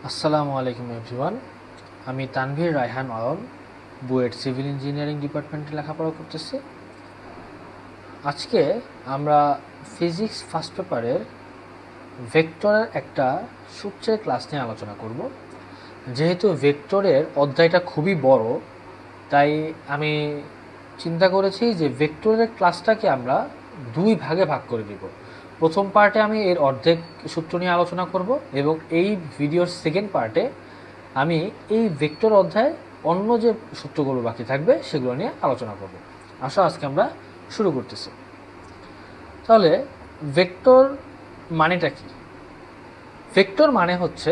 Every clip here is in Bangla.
আসসালামু আলাইকুম এভরিওয়ান। আমি তানভীর রায়হান আলম, বুয়েট সিভিল ইঞ্জিনিয়ারিং ডিপার্টমেন্টে লেখাপড়া করতেছি। আজকে আমরা ফিজিক্স ফার্স্ট পেপারের ভেক্টরের একটা সূত্রের ক্লাস নিয়ে আলোচনা করব। যেহেতু ভেক্টরের অধ্যায়টা খুবই বড়, তাই আমি চিন্তা করেছি যে ভেক্টরের ক্লাসটাকে আমরা দুই ভাগে ভাগ করে দিব। প্রথম পার্টে আমি এর অর্ধেক সূত্র নিয়ে আলোচনা করব এবং এই ভিডিওর সেকেন্ড পার্টে আমি এই ভেক্টর অধ্যায়ে অন্য যে সূত্রগুলো বাকি থাকবে সেগুলো নিয়ে আলোচনা করব। আসো আজকে আমরা শুরু করতেছি। তাহলে ভেক্টর মানেটা কি? ভেক্টর মানে হচ্ছে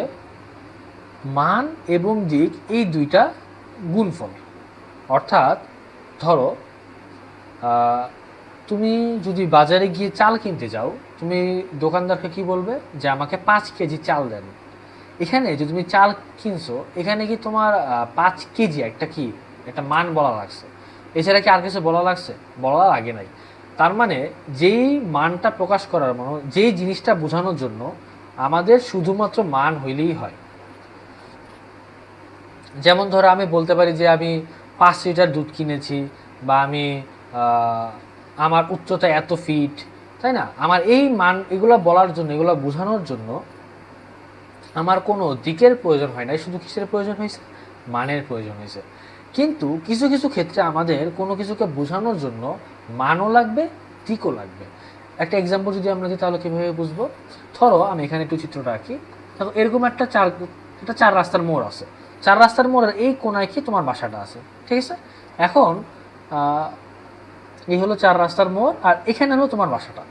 মান এবং দিক এই দুইটা গুণফল। অর্থাৎ ধরো তুমি যদি বাজারে গিয়ে চাল কিনতে যাও, তুমি দোকানদারকে কি বলবে যে আমাকে 5 কেজি চাল দেন। এখানে যে তুমি চাল কিনছো, এখানে কি তোমার 5 কেজি একটা মান বলা লাগছে, এছাড়া কি আর কিছু বলা লাগছে? বলা লাগে নাই। তার মানে যেই মানটা প্রকাশ করার যেই জিনিসটা বোঝানোর জন্য আমাদের শুধুমাত্র মান হইলেই হয়। যেমন ধরো আমি বলতে পারি যে আমি 5 লিটার দুধ কিনেছি, বা আমি আমার উচ্চতা এত ফিট, তাই না? আমার এই মান এগুলো বলার জন্য, এগুলো বোঝানোর জন্য আমার কোনো দিকের প্রয়োজন হয় না, শুধু কিসের প্রয়োজন হয়েছে? মানের প্রয়োজন হয়েছে। কিন্তু কিছু কিছু ক্ষেত্রে আমাদের কোনো কিছুকে বোঝানোর জন্য মানও লাগবে, দিকও লাগবে। একটা এক্সাম্পল যদি আমরা দিই তাহলে কীভাবে বুঝবো? ধরো আমি এখানে একটু চিত্রটা আঁকি। দেখো এরকম একটা চার রাস্তার মোড় আছে। চার রাস্তার মোড়ের এই কোনায় কি তোমার বাসাটা আছে, ঠিক আছে? এখন এই হলো চার রাস্তার মোড়, আর এখানে হলো তোমার বাসাটা।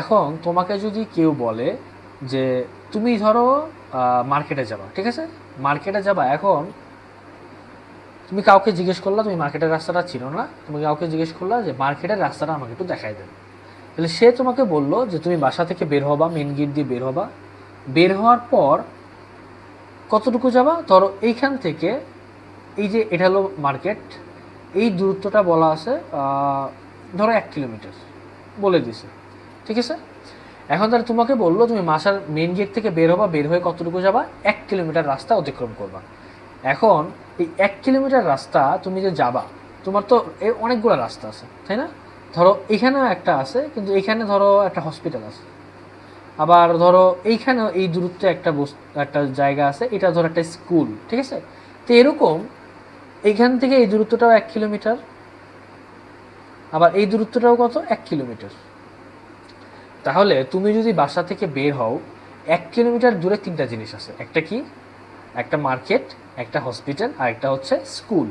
এখন তোমাকে যদি কেউ বলে যে তুমি ধরো মার্কেটে যাবা, ঠিক আছে? মার্কেটে যাবা, এখন তুমি কাউকে জিজ্ঞেস করলা, তুমি মার্কেটের রাস্তাটা চিনো না, তুমি কাউকে জিজ্ঞেস করলা যে মার্কেটের রাস্তাটা আমাকে একটু দেখাই দেন। তাহলে সে তোমাকে বললো যে তুমি বাসা থেকে বের হবা, মেন গেট দিয়ে বের হবা। বের হওয়ার পর কতটুকু যাবা? ধরো এইখান থেকে, এই যে এটা হলো মার্কেট, এই দূরত্বটা বলা আছে ধরো 1 কিলোমিটার বলে দিছে, ঠিক আছে? এখন তাহলে তোমাকে বললো তুমি বাসার মেন গেট থেকে বের হবা, বের হয়ে কতটুকু যাবা? 1 কিলোমিটার রাস্তা অতিক্রম করবা। এখন এই 1 কিলোমিটার রাস্তা তুমি যে যাবা, তোমার তো এর অনেকগুলো রাস্তা আছে, তাই না? ধরো এখানেও একটা আছে, কিন্তু এখানে ধরো একটা হসপিটাল আছে। আবার ধরো এইখানেও এই দূরত্বে একটা জায়গা আছে, এটা ধরো একটা স্কুল, ঠিক আছে? তো এরকম এইখান থেকে এই দূরত্বটাও 1 কিলোমিটার, আবার এই দূরত্বটাও কত? 1 কিলোমিটার। তাহলে তুমি যদি বাসা থেকে বের হও, 1 কিলোমিটার দূরে তিনটা জিনিস আছে। একটা কি? একটা মার্কেট, একটা হসপিটাল, আর একটা হচ্ছে স্কুল।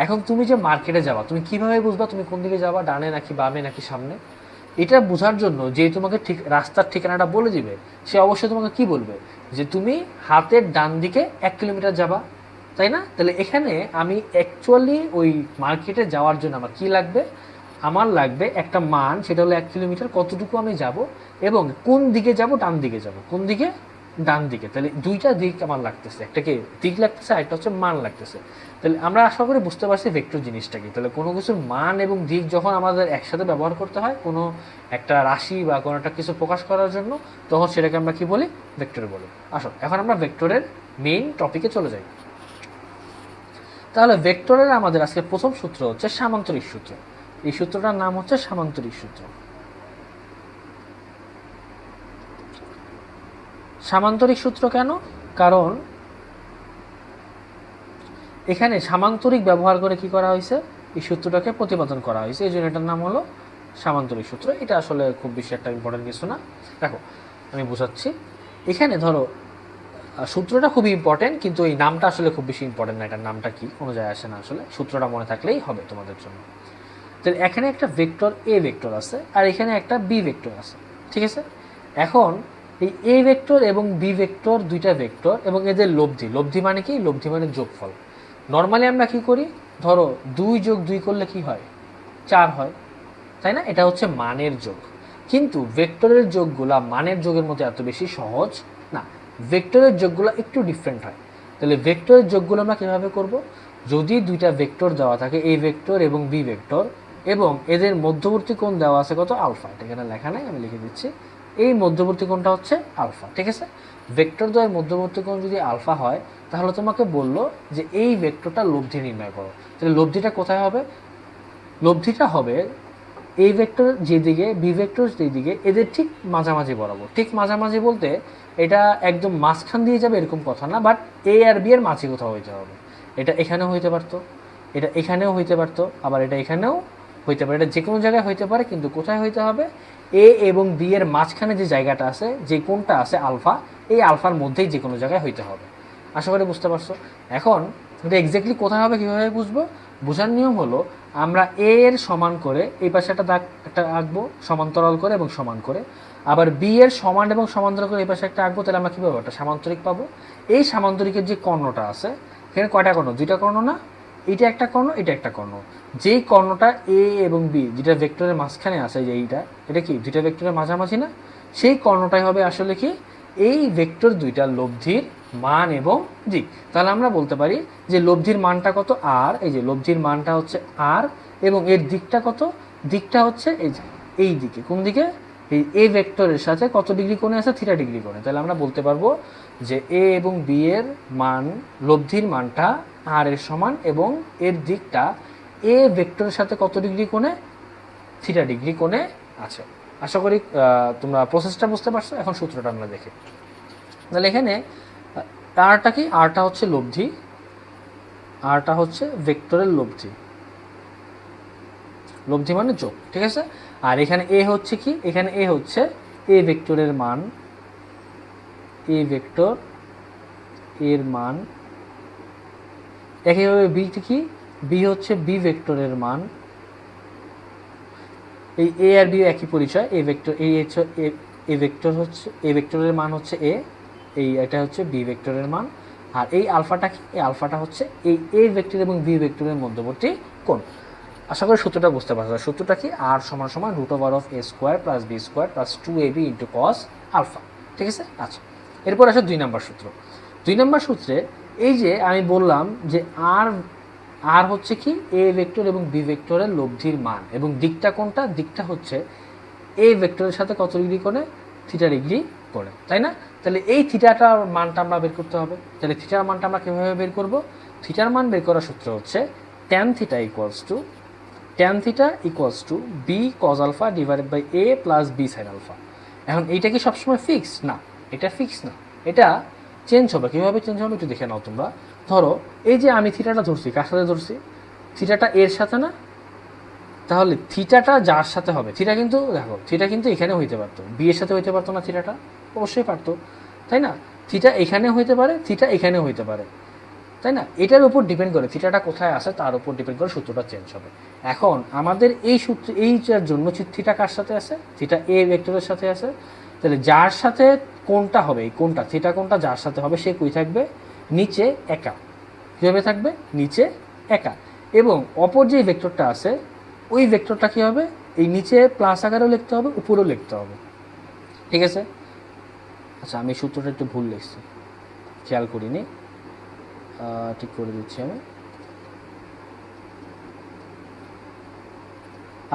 এখন তুমি যে মার্কেটে যাবা, তুমি কিভাবে বুঝবা তুমি কোন দিকে যাবা? ডানে নাকি বামে নাকি সামনে? এটা বোঝার জন্য যে তোমাকে ঠিক রাস্তার ঠিকানাটা বলে দিবে, সে অবশ্যই তোমাকে কি বলবে? যে তুমি হাতের ডান দিকে 1 কিলোমিটার যাবা, তাই না? তাহলে এখানে আমি অ্যাকচুয়ালি ওই মার্কেটে যাওয়ার জন্য আমার কি লাগবে? আমার লাগবে একটা মান, সেটা হলো 1 কিলোমিটার, কতটুকু আমি যাব এবং কোন দিকে যাব? ডান দিকে যাব। কোন দিকে? ডান দিকে। তাহলে দুইটা দিক আমার লাগতেছে, একটা কি দিক লাগতেছে, আর একটা হচ্ছে মান লাগতেছে। তাহলে আমরা আশা করি বুঝতে পারছি ভেক্টর জিনিসটা কি। তাহলে কোনো কিছুর মান এবং দিক যখন আমাদের একসাথে ব্যবহার করতে হয় কোনো একটা রাশি বা কোনো একটা কিছু প্রকাশ করার জন্য, তখন সেটাকে আমরা কি বলি? ভেক্টর বলি। আসো এখন আমরা ভেক্টরের মেইন টপিকে চলে যাই। তাহলে ভেক্টরের আমাদের আজকে প্রথম সূত্র হচ্ছে সামান্তরিক সূত্র। এই সূত্রটার নাম হচ্ছে সামান্তরিক সূত্র। সামান্তরিক সূত্র কেন? কারণ এখানে সামান্তরিক ব্যবহার করে কি করা হয়েছে? এই সূত্রটাকে প্রতিপাদন করা হয়েছে, এই জন্য এটার নাম হলো সামান্তরিক সূত্র। এটা আসলে খুব বেশি একটা ইম্পর্টেন্ট কিছু না। দেখো আমি বোঝাচ্ছি। এখানে ধরো সূত্রটা খুবই ইম্পর্টেন্ট, কিন্তু এই নামটা আসলে খুব বেশি ইম্পর্টেন্ট না। এটার নামটা কি কোনো যায় আসে না, আসলে সূত্রটা মনে থাকলেই হবে তোমাদের জন্য। তাহলে এখানে একটা ভেক্টর এ ভেক্টর আছে, আর এখানে একটা বি ভেক্টর আছে, ঠিক আছে? এখন এই এ ভেক্টর এবং বি ভেক্টর দুইটা ভেক্টর, এবং এদের লব্ধি, লব্ধি মানে কি? লব্ধি মানে যোগফল। নর্মালি আমরা কি করি? ধরো 2 যোগ 2 করলে কি হয়? 4 হয়, তাই না? এটা হচ্ছে মানের যোগ। কিন্তু ভেক্টরের যোগগুলা মানের যোগের মধ্যে এত বেশি সহজ না। ভেক্টরের যোগগুলো একটু ডিফারেন্ট হয়। তাহলে ভেক্টরের যোগগুলো আমরা কীভাবে করব? যদি দুইটা ভেক্টর দেওয়া থাকে, এ ভেক্টর এবং বি ভেক্টর, এবং এদের মধ্যবর্তী কোণ দেওয়া আছে কত? আলফা। এটা এখানে লেখা নাই, আমি লিখে দিচ্ছি। এই মধ্যবর্তী কোণটা হচ্ছে আলফা। ঠিক আছে, ভেক্টর দ্বয়ের মধ্যবর্তী কোণ যদি আলফা হয় তাহলে তোমাকে বললো যে এই ভেক্টরটা লব্ধি নির্ণয় করো। তাহলে লব্ধিটা কোথায় হবে? লব্ধিটা হবে এই ভেক্টর যেদিকে, বি ভেক্টর যেদিকে, এদের ঠিক মাঝামাঝি বরাবর। ঠিক মাঝামাঝি বলতে এটা একদম মাঝখান দিয়ে যাবে এরকম কথা না, বাট এ আর বি এর মাঝে কোথাও হইতে হবে। এটা এখানেও হইতে পারতো, এটা এখানেও হইতে পারতো, আবার এটা এখানেও হইতে পারে। এটা যে কোনো জায়গায় হইতে পারে, কিন্তু কোথায় হইতে হবে? এ এবং বি এর মাঝখানে যে জায়গাটা আছে, যে কোণটা আছে আলফা, এই আলফার মধ্যেই যে কোনো জায়গায় হইতে হবে। আশা করি বুঝতে পারছো। এখন এটা এক্স্যাক্টলি কোথায় হবে কীভাবে বুঝবো? বোঝার নিয়ম হলো, আমরা এ এর সমান করে এই পাশে একটা দাগ একটা আঁকবো সমান্তরাল করে এবং সমান করে, আবার বি এর সমান এবং সমান্তরাল করে এই পাশে একটা আঁকবো। তাহলে আমরা কী পাবো? একটা সামান্তরিক পাবো। এই সামান্তরিকের যে কর্ণটা আছে, এখানে কয়টা কর্ণ? দুইটা কর্ণ না? এটা একটা কর্ণ, এটা একটা কর্ণ। যেই কর্ণটা এ এবং বি যেটা ভেক্টরের মাঝখানে আছে, যে এইটা, এটা কি দুইটা ভেক্টরের মাঝামাঝি না? সেই কর্ণটাই হবে আসলে কি এই ভেক্টর দুইটার লব্ধির মান এবং দিক। তাহলে আমরা বলতে পারি যে লব্ধির মানটা কত? আর। এই যে লব্ধির মানটা হচ্ছে আর, এবং এর দিকটা কত? দিকটা হচ্ছে এই দিকে। কোন দিকে? এই এ ভেক্টরের সাথে কত ডিগ্রি কোণে আছে? থিটা ডিগ্রি কোণে। তাহলে আমরা বলতে পারবো যে এ এবং বি এর মান, লব্ধির মানটা আর এর সমান, এবং এর দিকটা এ ভেক্টরের সাথে কত ডিগ্রি কোণে? থিটা ডিগ্রি কোণে আছে। আশা করি তোমরা প্রসেসটা বুঝতে পারছো। এখন সূত্রটা আমরা দেখি। তাহলে এখানে আরটা কি? আরটা হচ্ছে লব্ধি, আরটা হচ্ছে ভেক্টরের লব্ধি। লব্ধি মানে যোগ। ঠিক আছে, আর এখানে এ হচ্ছে কি? এখানে এ হচ্ছে এ ভেক্টরের মান, এ ভেক্টর এর মান। একইভাবে বি কি? বি হচ্ছে বি ভেক্টরের মান। এই এ আর বি একই পরিচয়। এ ভেক্টর, এই হচ্ছে এ ভেক্টর, হচ্ছে এ ভেক্টরের মান হচ্ছে এ, এই এটা হচ্ছে বি ভেক্টরের মান। আর এই আলফাটা কি? এই আলফাটা হচ্ছে এই এ ভেক্টর এবং বি ভেক্টরের মধ্যবর্তী কোণ। আশা করি সূত্রটা বুঝতে পারছো। সূত্রটা কি? আর সমান সমান √(a² + b² + 2ab * cos alpha. ঠিক আছে, আচ্ছা। এরপর আসে 2 নম্বর সূত্র। 2 নম্বর সূত্রে এই যে আমি বললাম যে আর হচ্ছে কি এ ভেক্টর এবং বি ভেক্টরের লব্ধির মান, এবং দিকটা কোনটা? দিকটা হচ্ছে এ ভেক্টরের সাথে কত ডিগ্রি কোণে? থিটা ডিগ্রি কোণে, তাই না? তাহলে এই থিটাটার মানটা আমরা বের করতে হবে। তাহলে থিটার মানটা আমরা কীভাবে বের করব? থিটার মান বের করার সূত্র হচ্ছে tan θ = b cos alpha / a + b sin alpha. এখন এইটা কি সবসময় ফিক্স? না, এটা ফিক্স না, এটা চেঞ্জ হবে। কীভাবে চেঞ্জ হবে একটু দেখে নাও তোমরা। ধরো এই যে আমি থিটাটা ধরছি, কার সাথে ধরছি? থিটাটা এর সাথে না? তাহলে থিটাটা যার সাথে হবে, থিটা কিন্তু দেখো, থিটা কিন্তু এখানে হইতে পারতো, বি এর সাথে হইতে পারতো না? থিটাটা অবশ্যই পারতো, তাই না? থিটা এখানে হইতে পারে, থিটা এখানেও হইতে পারে, তাই না? এটার উপর ডিপেন্ড করে, থিটাটা কোথায় আসে তার উপর ডিপেন্ড করে সূত্রটা চেঞ্জ হবে। এখন আমাদের এই সূত্র, এইটার জন্য থিটা কার সাথে আছে? থিটা এ ভেক্টরের সাথে আছে। তাহলে যার সাথে কোনটা হবে, এই কোনটা থিটা কোনটা যার সাথে হবে, সে কই থাকবে? নিচে একা। কীভাবে থাকবে? নিচে একা। এবং অপর যে ভেক্টরটা আছে, ওই ভেক্টরটা কী হবে? এই নিচে প্লাস আকারেও লিখতে হবে, উপরেও লিখতে হবে। ঠিক আছে, আচ্ছা আমি সূত্রটা একটু ভুল লিখছি, খেয়াল করিনি, ঠিক করে দিচ্ছি আমি।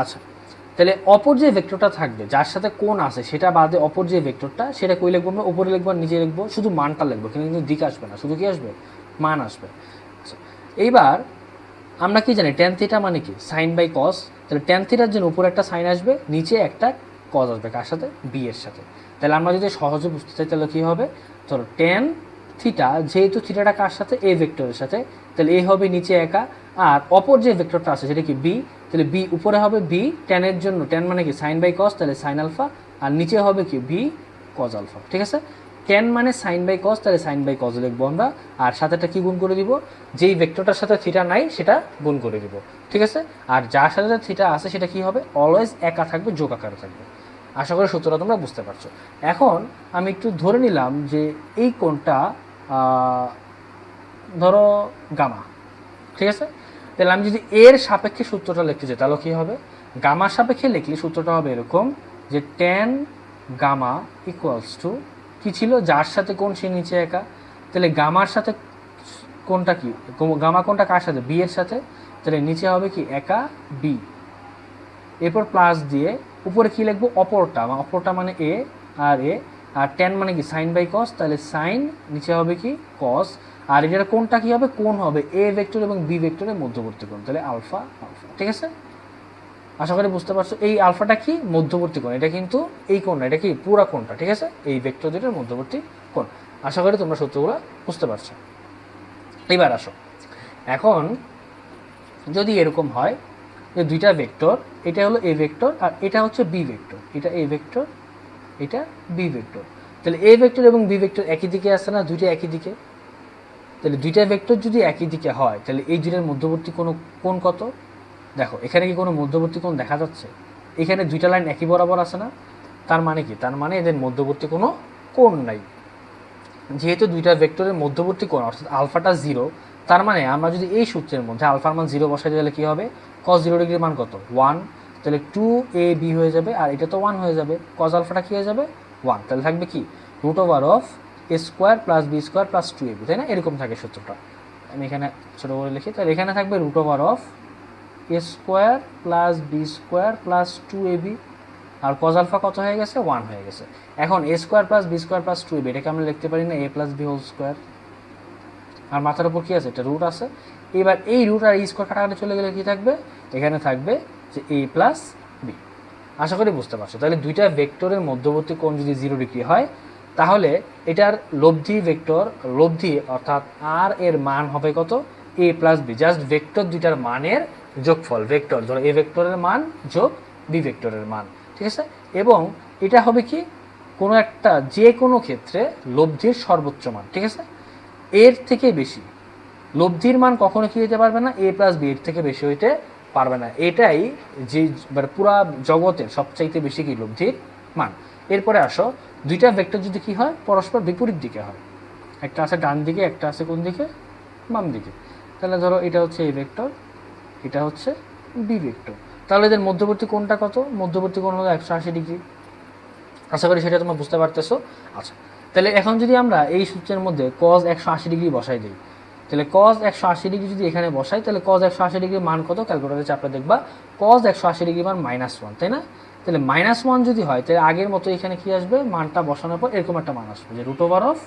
আচ্ছা, তাহলে অপর যে ভেক্টরটা থাকবে যার সাথে কোণ আছে, সেটা বাদে অপর যে ভেক্টরটা, সেটা কই লিখবো আমরা? উপরে লিখবো, নিচে লিখবো, শুধু মানটা লিখবো, কিন্তু দিক আসবে না, শুধু কি আসবে? মান আসবে। আচ্ছা, এইবার আমরা কি জানি tan θ মানে কি? sin/cos। তাহলে tan θ জন্য উপরে একটা সাইন আসবে, নিচে একটা cos আসবে। কার সাথে? বি এর সাথে। তাহলে আমরা যদি সহজে বুঝতে চাই তাহলে কী হবে? ধরো tan θ, যেহেতু থিটাটা কার সাথে? এ ভেক্টরের সাথে, তাহলে এ হবে নিচে একা, আর অপর যে ভেক্টরটা আছে সেটা কি? বি। তাহলে বি উপরে হবে বি, ট্যানের জন্য, ট্যান মানে কি? sin/cos, তাহলে sin আলফা, আর নিচে হবে কি? B cos alpha. ঠিক আছে, ট্যান মানে sin/cos, তাহলে sin/cos লিখবো আমরা, আর সাথেটা কি গুণ করে দিব? যেই ভেক্টরটার সাথে থিটা নাই সেটা গুণ করে দিব। ঠিক আছে, আর যার সাথে থিটা আছে সেটা কি হবে? অলওয়েজ একা থাকবে, যোগ আকারে থাকবে। আশা করি সূত্রটা তোমরা বুঝতে পারছো। এখন আমি একটু ধরে নিলাম যে এই কোণটা ধরো গামা। ঠিক আছে, তাহলে আমি যদি এর সাপেক্ষে সূত্রটা লিখতে চাই তাহলে কী হবে? গামার সাপেক্ষে লিখলে সূত্রটা হবে এরকম যে tan গামা = কী ছিল? যার সাথে কোণ সে নিচে একা। তাহলে গামার সাথে কোনটা কি? গামা কোনটা কার সাথে? বি এর সাথে। তাহলে নিচে হবে কি? একা বি, এরপর প্লাস দিয়ে উপরে কি লিখবো? অপরটা, অপরটা মানে এ, আর এ, আর টেন মানে কি সাইন বাই কস, তাহলে সাইন নিচে হবে কি কস, আর এটার কোনটা কি হবে, কোন হবে এ ভেক্টর এবং বি ভেক্টরের মধ্যবর্তী কোণ, তাহলে আলফা আলফা। ঠিক আছে, আশা করি বুঝতে পারছো। এই আলফাটা কি মধ্যবর্তী কোণ, এটা কিন্তু এই কোণটা, এটা কি পুরা কোণটা। ঠিক আছে, এই ভেক্টর দুটোর মধ্যবর্তী কোণ। আশা করি তোমরা সূত্রগুলো বুঝতে পারছো। এবার আসো, এখন যদি এরকম হয় যে দুইটা ভেক্টর, এটা হলো এ ভেক্টর আর এটা হচ্ছে বি ভেক্টর, এটা এ ভেক্টর এটা বি ভেক্টর, তাহলে এ ভেক্টর এবং বি ভেক্টর একই দিকে আসছে না, দুইটা একই দিকে, তাহলে দুইটা ভেক্টর যদি একই দিকে হয় তাহলে এই দুইটার মধ্যবর্তী কোনো কোণ কত, দেখো এখানে কি কোনো মধ্যবর্তী কোণ দেখা যাচ্ছে, এখানে দুইটা লাইন একই বরাবর আছে না, তার মানে কি, তার মানে এদের মধ্যবর্তী কোনো কোণ নাই। যেহেতু দুইটা ভেক্টরের মধ্যবর্তী কোণ অর্থাৎ আলফাটা জিরো, তার মানে আমরা যদি এই সূত্রের মধ্যে আলফার মান জিরো বসাই দিলে কী হবে, কস 0 ডিগ্রির মান কত 1, তাহলে 2ab হয়ে যাবে, আর এটা তো 1 হয়ে যাবে, কস আলফাটা কী হয়ে যাবে 1, তাহলে থাকবে কি root over of a square plus B square plus 2ab, তাই না, এরকম থাকে সূত্রটা। আমি এখানে ছোটো করে লিখি, তাহলে এখানে থাকবে root over of a square plus B square plus 2ab, আর কজ আলফা কত হয়ে গেছে 1 হয়ে গেছে। এখন a square plus B square plus 2ab, এটাকে আমরা লিখতে পারি না a plus B whole square, আর মাথার উপর কী আছে, এটা রুট আছে। এবার এই রুট আর এই স্কোয়ার কাটাকাটি চলে গেলে কী থাকবে, এখানে থাকবে যে a প্লাস বি। আশা করি বুঝতে পারছো। তাহলে দুইটা ভেক্টরের মধ্যবর্তী কোণ যদি 0 ডিগ্রি হয় তাহলে এটার লব্ধি ভেক্টর, লব্ধি অর্থাৎ আর এর মান হবে কত a plus b, just vector দুইটার মানের যোগফল, ভেক্টর ধরো এ ভেক্টরের মান যোগ বি ভেক্টরের মান। ঠিক আছে, এবং এটা হবে কি কোনো একটা যে কোনো ক্ষেত্রে লব্ধির সর্বোচ্চ মান। ঠিক আছে, এর থেকে বেশি লব্ধির মান কখনো কী হতে পারবে না, এ প্লাস বি এর থেকে বেশি হইতে পারবে না, এটাই যে পুরা জগতের সবচাইতে বেশি কি লব্ধির মান। এরপরে আসো, দুইটা ভেক্টর যদি কি হয় পরস্পর বিপরীত দিকে হয়, একটা আছে ডান দিকে একটা আছে কোন দিকে, বাম দিকে, তাহলে ধরো এটা হচ্ছে এ ভেক্টর এটা হচ্ছে বি ভেক্টর, তাহলে এদের মধ্যবর্তী কোণটা কত, মধ্যবর্তী কোণ হলো 180 ডিগ্রি। আশা করি সেটা তোমরা বুঝতে পারতেছো। আচ্ছা, তাহলে এখন যদি আমরা এই সূত্রের মধ্যে কজ 180 ডিগ্রি বসাই দিই, তাহলে কজ 180 ডিগ্রি যদি এখানে বসাই তাহলে কজ 180 ডিগ্রির মান কত, ক্যালকুলেটরে চাপটা দেখবা, কজ 180 ডিগ্রি মান -1, তাই না, তাহলে -1 যদি হয় তাহলে আগের মতো এখানে কি আসবে, মানটা বসানোর পর এরকম একটা মান আসবে যে root over of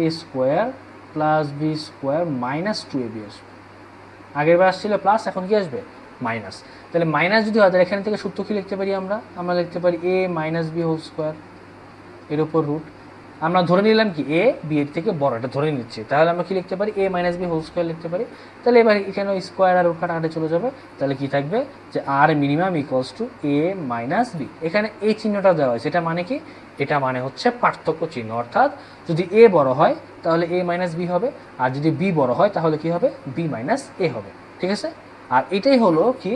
a square plus B square minus 2ab আসবে, আগের বার আসছিল প্লাস, এখন কি আসবে মাইনাস। তাহলে মাইনাস যদি হয় তাহলে এখান থেকে সূত্র কী লিখতে পারি আমরা লিখতে পারি a minus b whole square, এর উপর রুট, আমরা ধরে নিলাম কি এ বি এর থেকে বড়, এটা ধরে নিচ্ছি, তাহলে আমরা কি লিখতে পারি a minus b whole square লিখতে পারি। তাহলে এবার এখানে স্কোয়ার আর রুট কাটাকাটি চলে যাবে, তাহলে কি থাকবে যে R minimum equals to a minus B, এখানে এই চিহ্নটা দেওয়া হয়েছে, এটা মানে কি, এটা মানে হচ্ছে পার্থক্য চিহ্ন, অর্থাৎ যদি a বড় হয় তাহলে a মাইনাস বি হবে, আর যদি b বড় হয় তাহলে কি হবে b মাইনাস a হবে। ঠিক আছে, আর এটাই হলো কি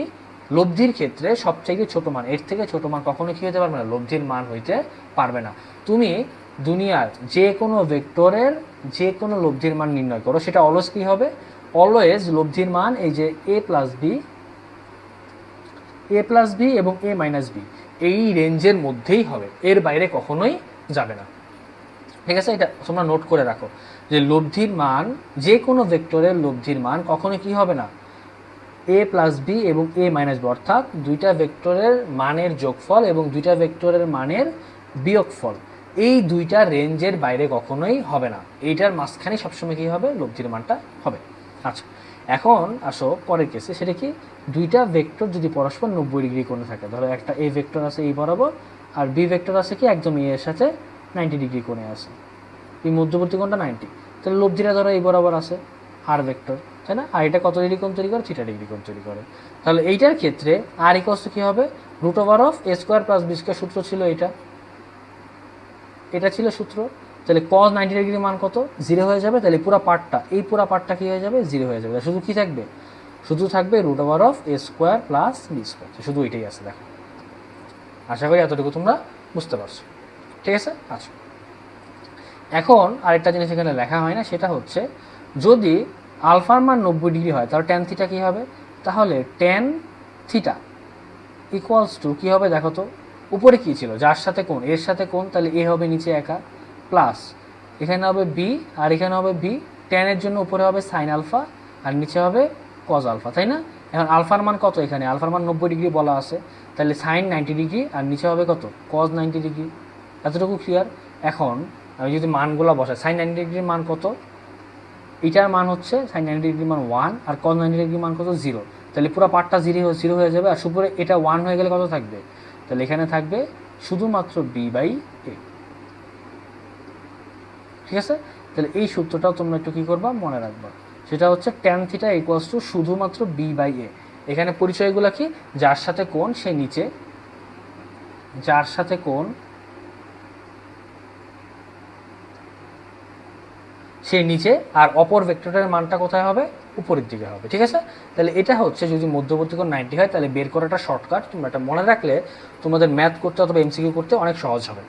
লব্ধির ক্ষেত্রে সবচাইতে ছোট মান, এর থেকে ছোট মান কখনো কী হতে পারবে না, লব্ধির মান হইতে পারবে না। তুমি দুনিয়ার যে কোনো ভেক্টরের যে কোনো লব্ধির মান নির্ণয় করো, সেটা অলওয়েজ কী হবে, অলওয়েজ লব্ধির মান এই যে a প্লাস বি এবং a মাইনাস বি এই রেঞ্জের মধ্যেই হবে, এর বাইরে কখনোই যাবে না। ঠিক আছে, এটা তোমরা নোট করে রাখো যে লব্ধির মান, যে কোনো ভেক্টরের লব্ধির মান কখনো কি হবে না, a প্লাস বি এবং a মাইনাস বি, অর্থাৎ দুইটা ভেক্টরের মানের যোগফল এবং দুইটা ভেক্টরের মানের বিয়োগফল, এই দুইটা রেঞ্জের বাইরে কখনোই হবে না, এইটার মাঝখানে সবসময় কী হবে, লব্ধির মানটা হবে। আচ্ছা, এখন আসো পরের কেসে, সেটা কি, দুইটা ভেক্টর যদি পরস্পর 90 ডিগ্রি কোণে থাকে, ধরো একটা এ ভেক্টর আছে এই বরাবর আর বি ভেক্টর আছে কি একদম এর সাথে 90 ডিগ্রি কোণে আছে, এই মধ্যবর্তী কোণটা 90, তাহলে লব্ধিটা ধরো এই বরাবর আছে আর ভেক্টর, তাই না, আর এটা কত ডিগ্রি কোণ তৈরি করে, থিটা ডিগ্রি কোণ তৈরি করে, তাহলে এইটার ক্ষেত্রে আর ইকুয়ালস টু কী হবে, root over of a square plus B square, সূত্র ছিল এটা ছিল সূত্র, তাহলে cos 90 ডিগ্রির মান কত 0 হয়ে যাবে, তাহলে পুরো পার্টটা, এই পুরো পার্টটা কী হয়ে যাবে 0 হয়ে যাবে, শুধু কি থাকবে, শুধু থাকবে root over of a square plus B square, শুধু এটাই আছে। দেখো আশা করি এতটুকু তোমরা বুঝতে পারছো। ঠিক আছে, আচ্ছা, এখন আরেকটা জিনিস এখানে লেখা হয় না, সেটা হচ্ছে যদি আলফার মান 90 ডিগ্রি হয় তাহলে ট্যান থিটা কী হবে, তাহলে ট্যান থিটা ইকুয়ালস টু কী হবে, দেখো তো উপরে কী ছিল, যার সাথে কোণ, এর সাথে কোণ, তাহলে এ হবে নিচে একা, প্লাস এখানে হবে বি আর এখানে হবে বি, ট্যানের জন্য উপরে হবে সাইন আলফা আর নিচে হবে কজ আলফা, তাই না। এখন আলফার মান কত, এখানে আলফার মান 90 ডিগ্রি বলা আছে, তাহলে সাইন 90 ডিগ্রি আর নিচে হবে কত, কজ 90 ডিগ্রি, এতটুকু ক্লিয়ার? এখন আমি যদি মানগুলো বসাই, সাইন 90 ডিগ্রির মান কত, এটার মান হচ্ছে সাইন 90 ডিগ্রির মান 1 আর কস 90 ডিগ্রির মান কত 0, তাহলে পুরো পার্টটা 0 হয়ে যাবে। আর সুপুরে এটা 1 হয়ে গেলে কত থাকবে, তাহলে এখানে থাকবে শুধুমাত্র b/a। ঠিক আছে? তাহলে এই সূত্রটাও তোমরা একটু কী করবা, মনে রাখবা, সেটা হচ্ছে tan θ = শুধুমাত্র b/a। এখানে পরিচয়গুলো কি, যার সাথে কোণ সে নিচে, যার সাথে কোণ সে নিচে, আর অপর ভেক্টরের মানটা কোথায় হবে, উপরের দিকে হবে। ঠিক আছে? তাহলে এটা হচ্ছে যদি মধ্যবর্তী কোণ 90 হয়, তাহলে বের করাটা শর্টকাট। তোমরা এটা মনে রাখলে তোমাদের ম্যাথ করতে অথবা এমসিকিউ করতে অনেক সহজ হবে।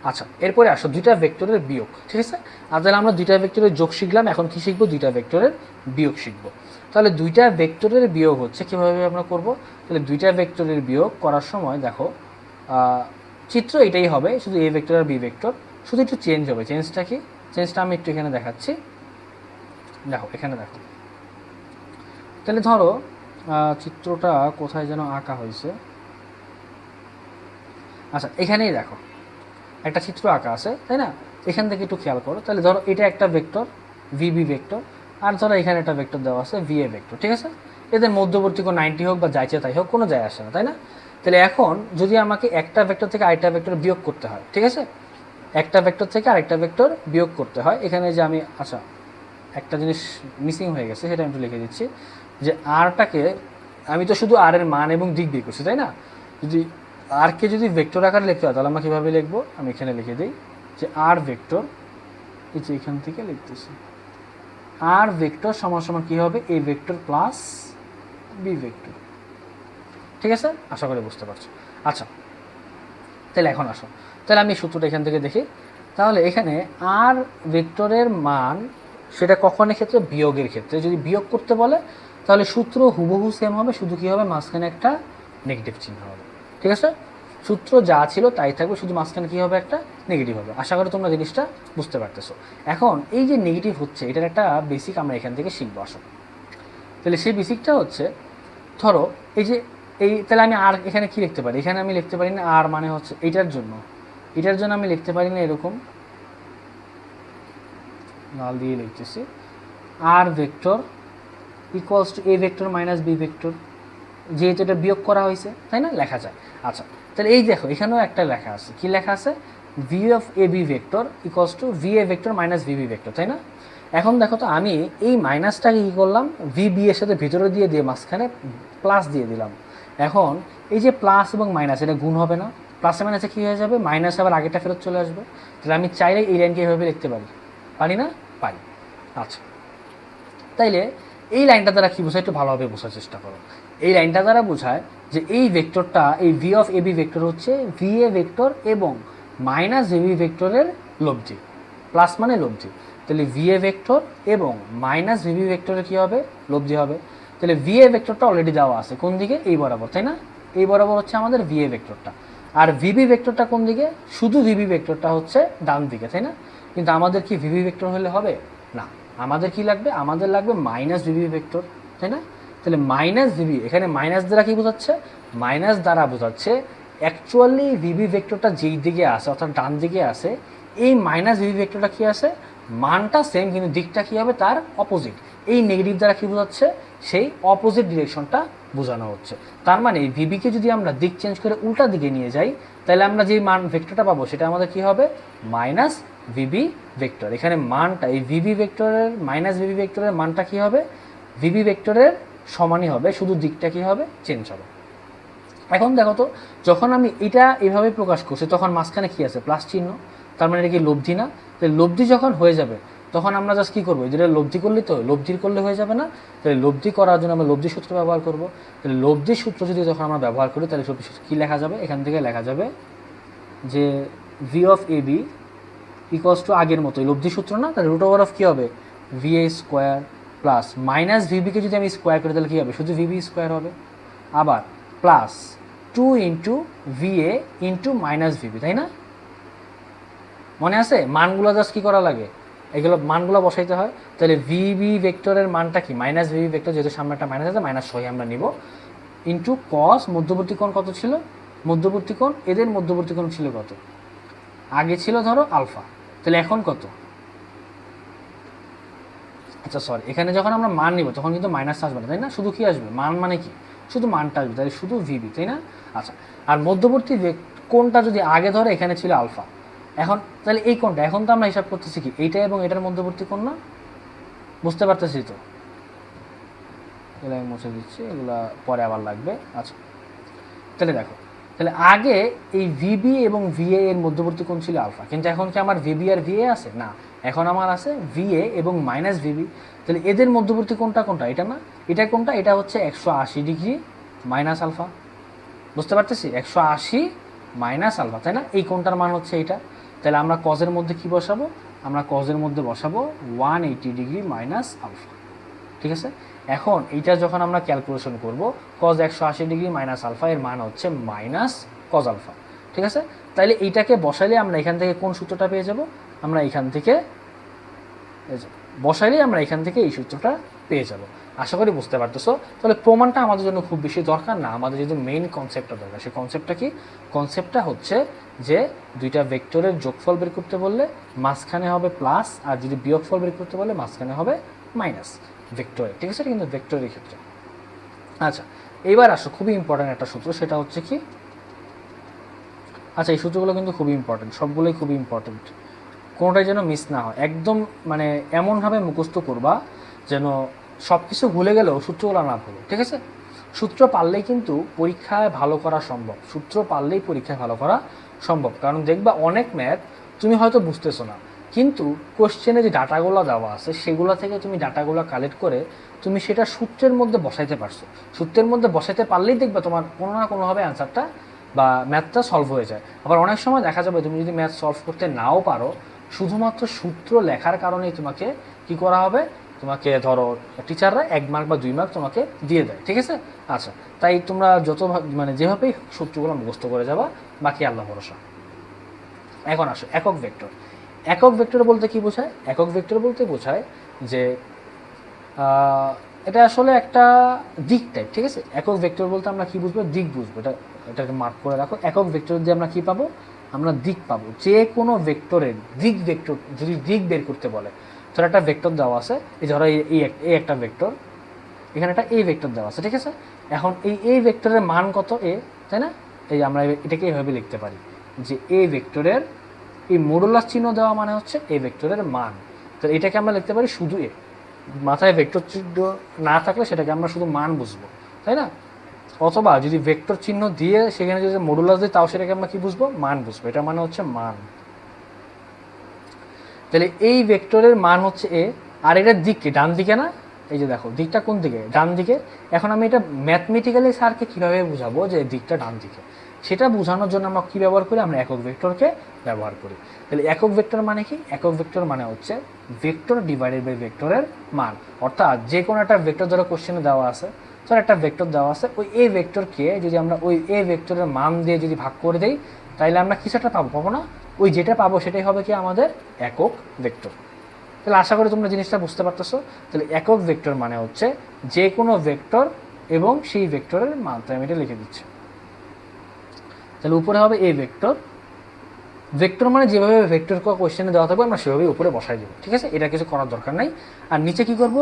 আচ্ছা, এরপরে আসো দুইটা ভেক্টরের বিয়োগ। ঠিক আছে? আর তাহলে আমরা দুইটা ভেক্টরের যোগ শিখলাম, এখন কি শিখবো, দুইটা ভেক্টরের বিয়োগ শিখবো। তাহলে দুইটা ভেক্টরের বিয়োগ হচ্ছে কীভাবে আমরা করব, তাহলে দুইটা ভেক্টরের বিয়োগ করার সময় দেখো চিত্র এটাই হবে, শুধু এ ভেক্টর আর বি ভেক্টর, শুধু একটু চেঞ্জ হবে। চেঞ্জটা কি, চেঞ্জটা আমি একটু এখানে দেখাচ্ছি। দেখো এখানে দেখো, তাহলে ধরো চিত্রটা কোথায় যেন আঁকা হয়েছে, আচ্ছা এখানেই দেখো একটা চিত্র আঁকা আছে, তাই না? এখান থেকে একটু খেয়াল করো। তাহলে ধরো এটা একটা ভেক্টর ভিবি ভেক্টর, আর ধরো এখানে একটা ভেক্টর দেওয়া আছে ভিএ ভেক্টর। ঠিক আছে? এদের মধ্যবর্তী কোণ 90 হোক বা যাইছে তাই হোক, কোনো যায় আসে না, তাই না? তাহলে এখন যদি আমাকে একটা ভেক্টর থেকে আরেকটা ভেক্টর বিয়োগ করতে হয়, ঠিক আছে, একটা ভেক্টর থেকে আরেকটা ভেক্টর বিয়োগ করতে হয়, এখানে যে আমি, আচ্ছা একটা জিনিস মিসিং হয়ে গেছে, সেটা আমি একটু লিখে দিচ্ছি, যে আরটাকে আমি তো শুধু আর এর মান এবং দিক বের করছি, তাই না? যদি আরকে যদি ভেক্টর আকারে লিখতে হয়, তাহলে আমরা কীভাবে লিখবো, আমি এখানে লিখে দিই যে আর ভেক্টর, এই যে এখান থেকে লিখতেছি, আর ভেক্টর সমান সমান কী হবে, a vector plus B vector. ঠিক আছে? আশা করি বুঝতে পারছো। আচ্ছা, তাহলে এখন আসো, তাহলে আমি সূত্রটা এখান থেকে দেখি। তাহলে এখানে আর ভেক্টরের মান, সেটা কখনের ক্ষেত্রে, বিয়োগের ক্ষেত্রে। যদি বিয়োগ করতে বলে তাহলে সূত্র হুবহু সেম হবে, শুধু কী হবে, মাঝখানে একটা নেগেটিভ চিহ্ন হবে। ঠিক আছে? সূত্র যা ছিল তাই থাকবে, শুধু মাঝখানে কী হবে, একটা নেগেটিভ হবে। আশা করি তোমরা জিনিসটা বুঝতে পারতেছো। এখন এই যে নেগেটিভ হচ্ছে, এটার একটা বেসিক আমরা এখান থেকে শিখবো। আসো, তাহলে সেই বেসিকটা হচ্ছে, ধরো এই যে এই, তাহলে আমি আর এখানে কি লিখতে পারি, এখানে আমি লিখতে পারি না আর মানে হচ্ছে এটার জন্য, এটার জন্য আমি লিখতে পারি না এরকম, লাল দিয়ে লিখতেছি, R vector equals to A vector minus B vector, যেহেতু এটা বিয়োগ করা হয়েছে, তাই না, লেখা যায়। আচ্ছা, তাহলে এই দেখো এখানেও একটা লেখা আছে, কি লেখা আছে, v of a b vector equals to v a vector minus v b vector, তাই না? এখন দেখো তো, আমি এই মাইনাসটাকে কী করলাম, ভি বি এর সাথে ভিতরে দিয়ে মাঝখানে প্লাস দিয়ে দিলাম। এখন এই যে প্লাস এবং মাইনাস, এটা গুণ হবে না, প্লাসে মাইনাসে কী হয়ে যাবে, মাইনাস আবার আগেটা ফেরত চলে আসবে। তাহলে আমি চাইলে এই লাইনকে এভাবে লিখতে পারি, পারি না, পারি। আচ্ছা, তাইলে এই লাইনটা দ্বারা কী বোঝায়, একটু ভালোভাবে বোঝার চেষ্টা করো। এই লাইনটা দ্বারা বোঝায় যে এই ভেক্টরটা, এই v of a b vector হচ্ছে ভি এ ভেক্টর এবং মাইনাস ভি বি ভেক্টরের লব্ধি, প্লাস মানে লব্ধি। তাহলে ভি এ ভেক্টর এবং মাইনাস ভি বি ভেক্টরের কী হবে, লব্ধি হবে। তাহলে ভি এ ভেক্টরটা অলরেডি দেওয়া আছে কোন দিকে, এই বরাবর, তাই না? এই বরাবর হচ্ছে আমাদের ভি এ ভেক্টরটা। আর ভিবি ভেক্টরটা কোন দিকে, শুধু ভিবি ভেক্টরটা হচ্ছে ডান দিকে, তাই না? কিন্তু আমাদের কি ভিবি ভেক্টর হলে হবে না, আমাদের কি লাগবে, আমাদের লাগবে মাইনাস ভিবি ভেক্টর, তাই না? তাহলে মাইনাস ভিবি, এখানে মাইনাস দ্বারা কি বোঝাচ্ছে, মাইনাস দ্বারা বোঝাচ্ছে অ্যাকচুয়ালি ভিবি ভেক্টরটা যেই দিকে আসে, অর্থাৎ ডান দিকে আসে, এই মাইনাস ভিবি ভেক্টরটা কী আছে, মানটা সেম কিন্তু দিকটা কী হবে, তার অপোজিট। এই নেগেটিভ দ্বারা কী বোঝাচ্ছে, সেই অপোজিট ডিরেকশনটা বোঝানো হচ্ছে। তার মানে ভিবিকে যদি আমরা দিক চেঞ্জ করে উল্টা দিকে নিয়ে যাই, তাহলে আমরা যে মান ভেক্টরটা পাবো সেটা আমাদের কী হবে, মাইনাস ভিবি ভেক্টর। এখানে মানটা, এই ভিবি ভেক্টরের মাইনাস ভিবি ভেক্টরের মানটা কী হবে, ভিবি ভেক্টরের সমানই হবে, শুধু দিকটা কী হবে, চেঞ্জ হবে। এখন দেখো তো, যখন আমি এটা এভাবে প্রকাশ করছি, তখন মাঝখানে কী আছে, প্লাস চিহ্ন, তার মানে এটা কি লব্ধি না? তাহলে লব্ধি যখন হয়ে যাবে, তখন আমরা জাস্ট কী করবো, যেটা লব্ধি করলে তো লব্ধির করলে হয়ে যাবে না, তাহলে লব্ধি করার জন্য আমরা লব্ধি সূত্র ব্যবহার করবো। তাহলে লব্ধি সূত্র যদি যখন আমরা ব্যবহার করি, তাহলে লব্ধি সূত্র কী লেখা যাবে, এখান থেকে লেখা যাবে যে v of a b equals to আগের মতোই লব্ধি সূত্র না, তাহলে রুট ওভার অফ কী হবে, V A square plus minus ভিবিকে যদি আমি স্কোয়ার করি, তাহলে কী হবে, শুধু ভিবি স্কোয়ার হবে, আবার plus 2 into V A into minus VB, তাই না? মনে আছে, মানগুলো জাস্ট কী করা লাগে, এগুলো মানগুলো বসাইতে হয়। তাহলে ভিবি ভেক্টরের মানটা কি, মাইনাস ভিবি ভেক্টর, যেহেতু সামনে একটা মাইনাস আছে, মাইনাস 6 আমরা নিব, ইন্টু কস মধ্যবর্তী কোণ কত ছিল, মধ্যবর্তী কোণ, এদের মধ্যবর্তী কোণ ছিল কত, আগে ছিল ধরো আলফা, তাহলে এখন কত? আচ্ছা সরি, এখানে যখন আমরা মান নিব তখন কিন্তু মাইনাস আসবে না, তাই না? শুধু কি আসবে? মান মানে কি? শুধু মানটা আসবে, তাই শুধু ভিবি, তাই না? আচ্ছা, আর মধ্যবর্তী কোণটা যদি আগে ধরে এখানে ছিল আলফা, এখন তাহলে এই কোণটা এখন তো আমরা হিসাব করতেছি কি এইটা এবং এটার মধ্যবর্তী কোণ না? বুঝতে পারতেছি তো? এগুলো আমি মুছে দিচ্ছি, এগুলো পরে আবার লাগবে। আচ্ছা, তাহলে দেখো, তাহলে আগে এই ভিবি এবং ভিএ এর মধ্যবর্তী কোণ ছিল আলফা, কিন্তু এখন কি আমার ভিবি আর ভিএ আছে? না, এখন আমার আছে ভিএ এবং মাইনাস ভিবি। তাহলে এদের মধ্যবর্তী কোণটা কোনটা? এটা না, এটা কোনটা? এটা হচ্ছে 180 ডিগ্রি মাইনাস আলফা। বুঝতে পারতেছি? 180 মাইনাস আলফা, তাই না? এই কোণটার মান হচ্ছে এইটা। তাহলে আমরা কজের মধ্যে কি বসাবো? আমরা কজের মধ্যে বসাবো 180 ডিগ্রি মাইনাস আলফা। ঠিক আছে, এখন এইটা যখন আমরা ক্যালকুলেশন করব, কজ 180 ডিগ্রি মাইনাস আলফা এর মান হচ্ছে মাইনাস কজ আলফা। ঠিক আছে, তাইলে এইটাকে বসাইলে আমরা এখান থেকে কোন সূত্রটা পেয়ে যাব? আমরা এখান থেকে বসাইলে আমরা এখান থেকে এই সূত্রটা পেয়ে যাব। আশা করি বুঝতে পারতেছো। তাহলে প্রমাণটা আমাদের জন্য খুব বেশি দরকার না, আমাদের যদি মেইন কনসেপ্টটা দরকার। সেই কনসেপ্টটা কি? কনসেপ্টটা হচ্ছে যে দুইটা ভেক্টরের যোগফল বের করতে বললে মাঝখানে হবে প্লাস, আর যদি বিয়োগফল বের করতে বললে মাঝখানে হবে মাইনাস ভেক্টরের। ঠিক আছে, কিন্তু ভেক্টরের ক্ষেত্রে। আচ্ছা, এইবার আসো খুবই ইম্পর্ট্যান্ট একটা সূত্র, সেটা হচ্ছে কি? আচ্ছা, এই সূত্রগুলো কিন্তু খুবই ইম্পর্ট্যান্ট, সবগুলোই খুবই ইম্পর্ট্যান্ট, কোনোটাই যেন মিস না হয়। একদম মানে এমনভাবে মুখস্থ করবা যেন সব কিছু ভুলে গেলেও সূত্রগুলো না ভুলো। ঠিক আছে, সূত্র পারলেই কিন্তু পরীক্ষায় ভালো করা সম্ভব, সূত্র পারলেই পরীক্ষায় ভালো করা সম্ভব। কারণ দেখবা অনেক ম্যাথ তুমি হয়তো বুঝতেছো না, কিন্তু কোশ্চেনে যে ডাটাগুলো দেওয়া আছে সেগুলো থেকে তুমি ডাটাগুলো কালেক্ট করে তুমি সেটা সূত্রের মধ্যে বসাইতে পারছো। সূত্রের মধ্যে বসাইতে পারলেই দেখবা তোমার কোনো না কোনোভাবে অ্যান্সারটা বা ম্যাথটা সলভ হয়ে যায়। আবার অনেক সময় দেখা যাবে তুমি যদি ম্যাথ সলভ করতে নাও পারো, শুধুমাত্র সূত্র লেখার কারণেই তোমাকে কি করা হবে? তোমাকে ধরো টিচাররা 1 মার্ক বা 2 মার্ক তোমাকে দিয়ে দেয়। ঠিক আছে, আচ্ছা, তাই তোমরা যত মানে যেভাবেই সূত্রগুলো মুখস্থ করে যাবা, বাকি আল্লাহ ভরসা। এখন আসো একক ভেক্টর। একক ভেক্টর বলতে কি বোঝায়? একক ভেক্টর বলতে বোঝায় যে এটা আসলে একটা দিক টাইপ। ঠিক আছে, একক ভেক্টর বলতে আমরা কি বুঝবো? দিক বুঝবো। এটাকে মার্ক করে রাখো। একক ভেক্টর দিয়ে আমরা কি পাবো? আমরা দিক পাবো। যে কোনো ভেক্টরের দিক, ভেক্টর যদি দিক বের করতে বলে, ধরো একটা ভেক্টর দেওয়া আছে, এই ধরো এই একটা ভেক্টর, এখানে একটা এ ভেক্টর দেওয়া আছে। ঠিক আছে, এখন এই ভেক্টরের মান কত? এ, তাই না? এই আমরা এটাকে এইভাবে লিখতে পারি যে এ ভেক্টরের এই মডুলাস চিহ্ন দেওয়া মানে হচ্ছে এ ভেক্টরের মান। তো এটাকে আমরা লিখতে পারি শুধু এ, মাথায় ভেক্টর চিহ্ন না থাকলে সেটাকে আমরা শুধু মান বুঝবো, তাই না? অথবা যদি ভেক্টর চিহ্ন দিয়ে সেখানে যদি মডুলাস দিই, তাও সেটাকে আমরা কি বুঝবো? মান বুঝবো। এটা মানে হচ্ছে মান। তাহলে এই ভেক্টরের মান হচ্ছে এ, আর এটার দিক কি? ডান দিকে না? এই যে দেখো দিকটা কোন দিকে? ডান দিকে। এখন আমি এটা ম্যাথমেটিক্যালি স্যারকে কীভাবে বুঝাবো যে দিকটা ডান দিকে, সেটা বোঝানোর জন্য আমরা কী ব্যবহার করি? আমরা একক ভেক্টরকে ব্যবহার করি। তাহলে একক ভেক্টর মানে কি? একক ভেক্টর মানে হচ্ছে ভেক্টর ডিভাইডেড বাই ভেক্টরের মান। অর্থাৎ যে কোনো একটা ভেক্টর ধরো কোশ্চেনে দেওয়া আছে, ধর একটা ভেক্টর দেওয়া আছে, ওই এ ভেক্টরকে যদি আমরা ওই এ ভেক্টরের মান দিয়ে যদি ভাগ করে দিই, তাহলে আমরা কিছুটা পাবো না? ওই যেটা পাবো সেটাই হবে কি আমাদের একক ভেক্টর। তাহলে আশা করি তোমরা জিনিসটা বুঝতে পারতেছো। তাহলে একক ভেক্টর মানে হচ্ছে যে কোনো ভেক্টর এবং সেই ভেক্টরের মান। তাই আমি এটা লিখে দিচ্ছি। তাহলে উপরে হবে এ ভেক্টর। ভেক্টর মানে যেভাবে ভেক্টর কোয়েশ্চেনে দেওয়া থাকবে আমরা সেভাবেই উপরে বসাই দেবো। ঠিক আছে, এটা কিছু করার দরকার নাই। আর নিচে কি করব?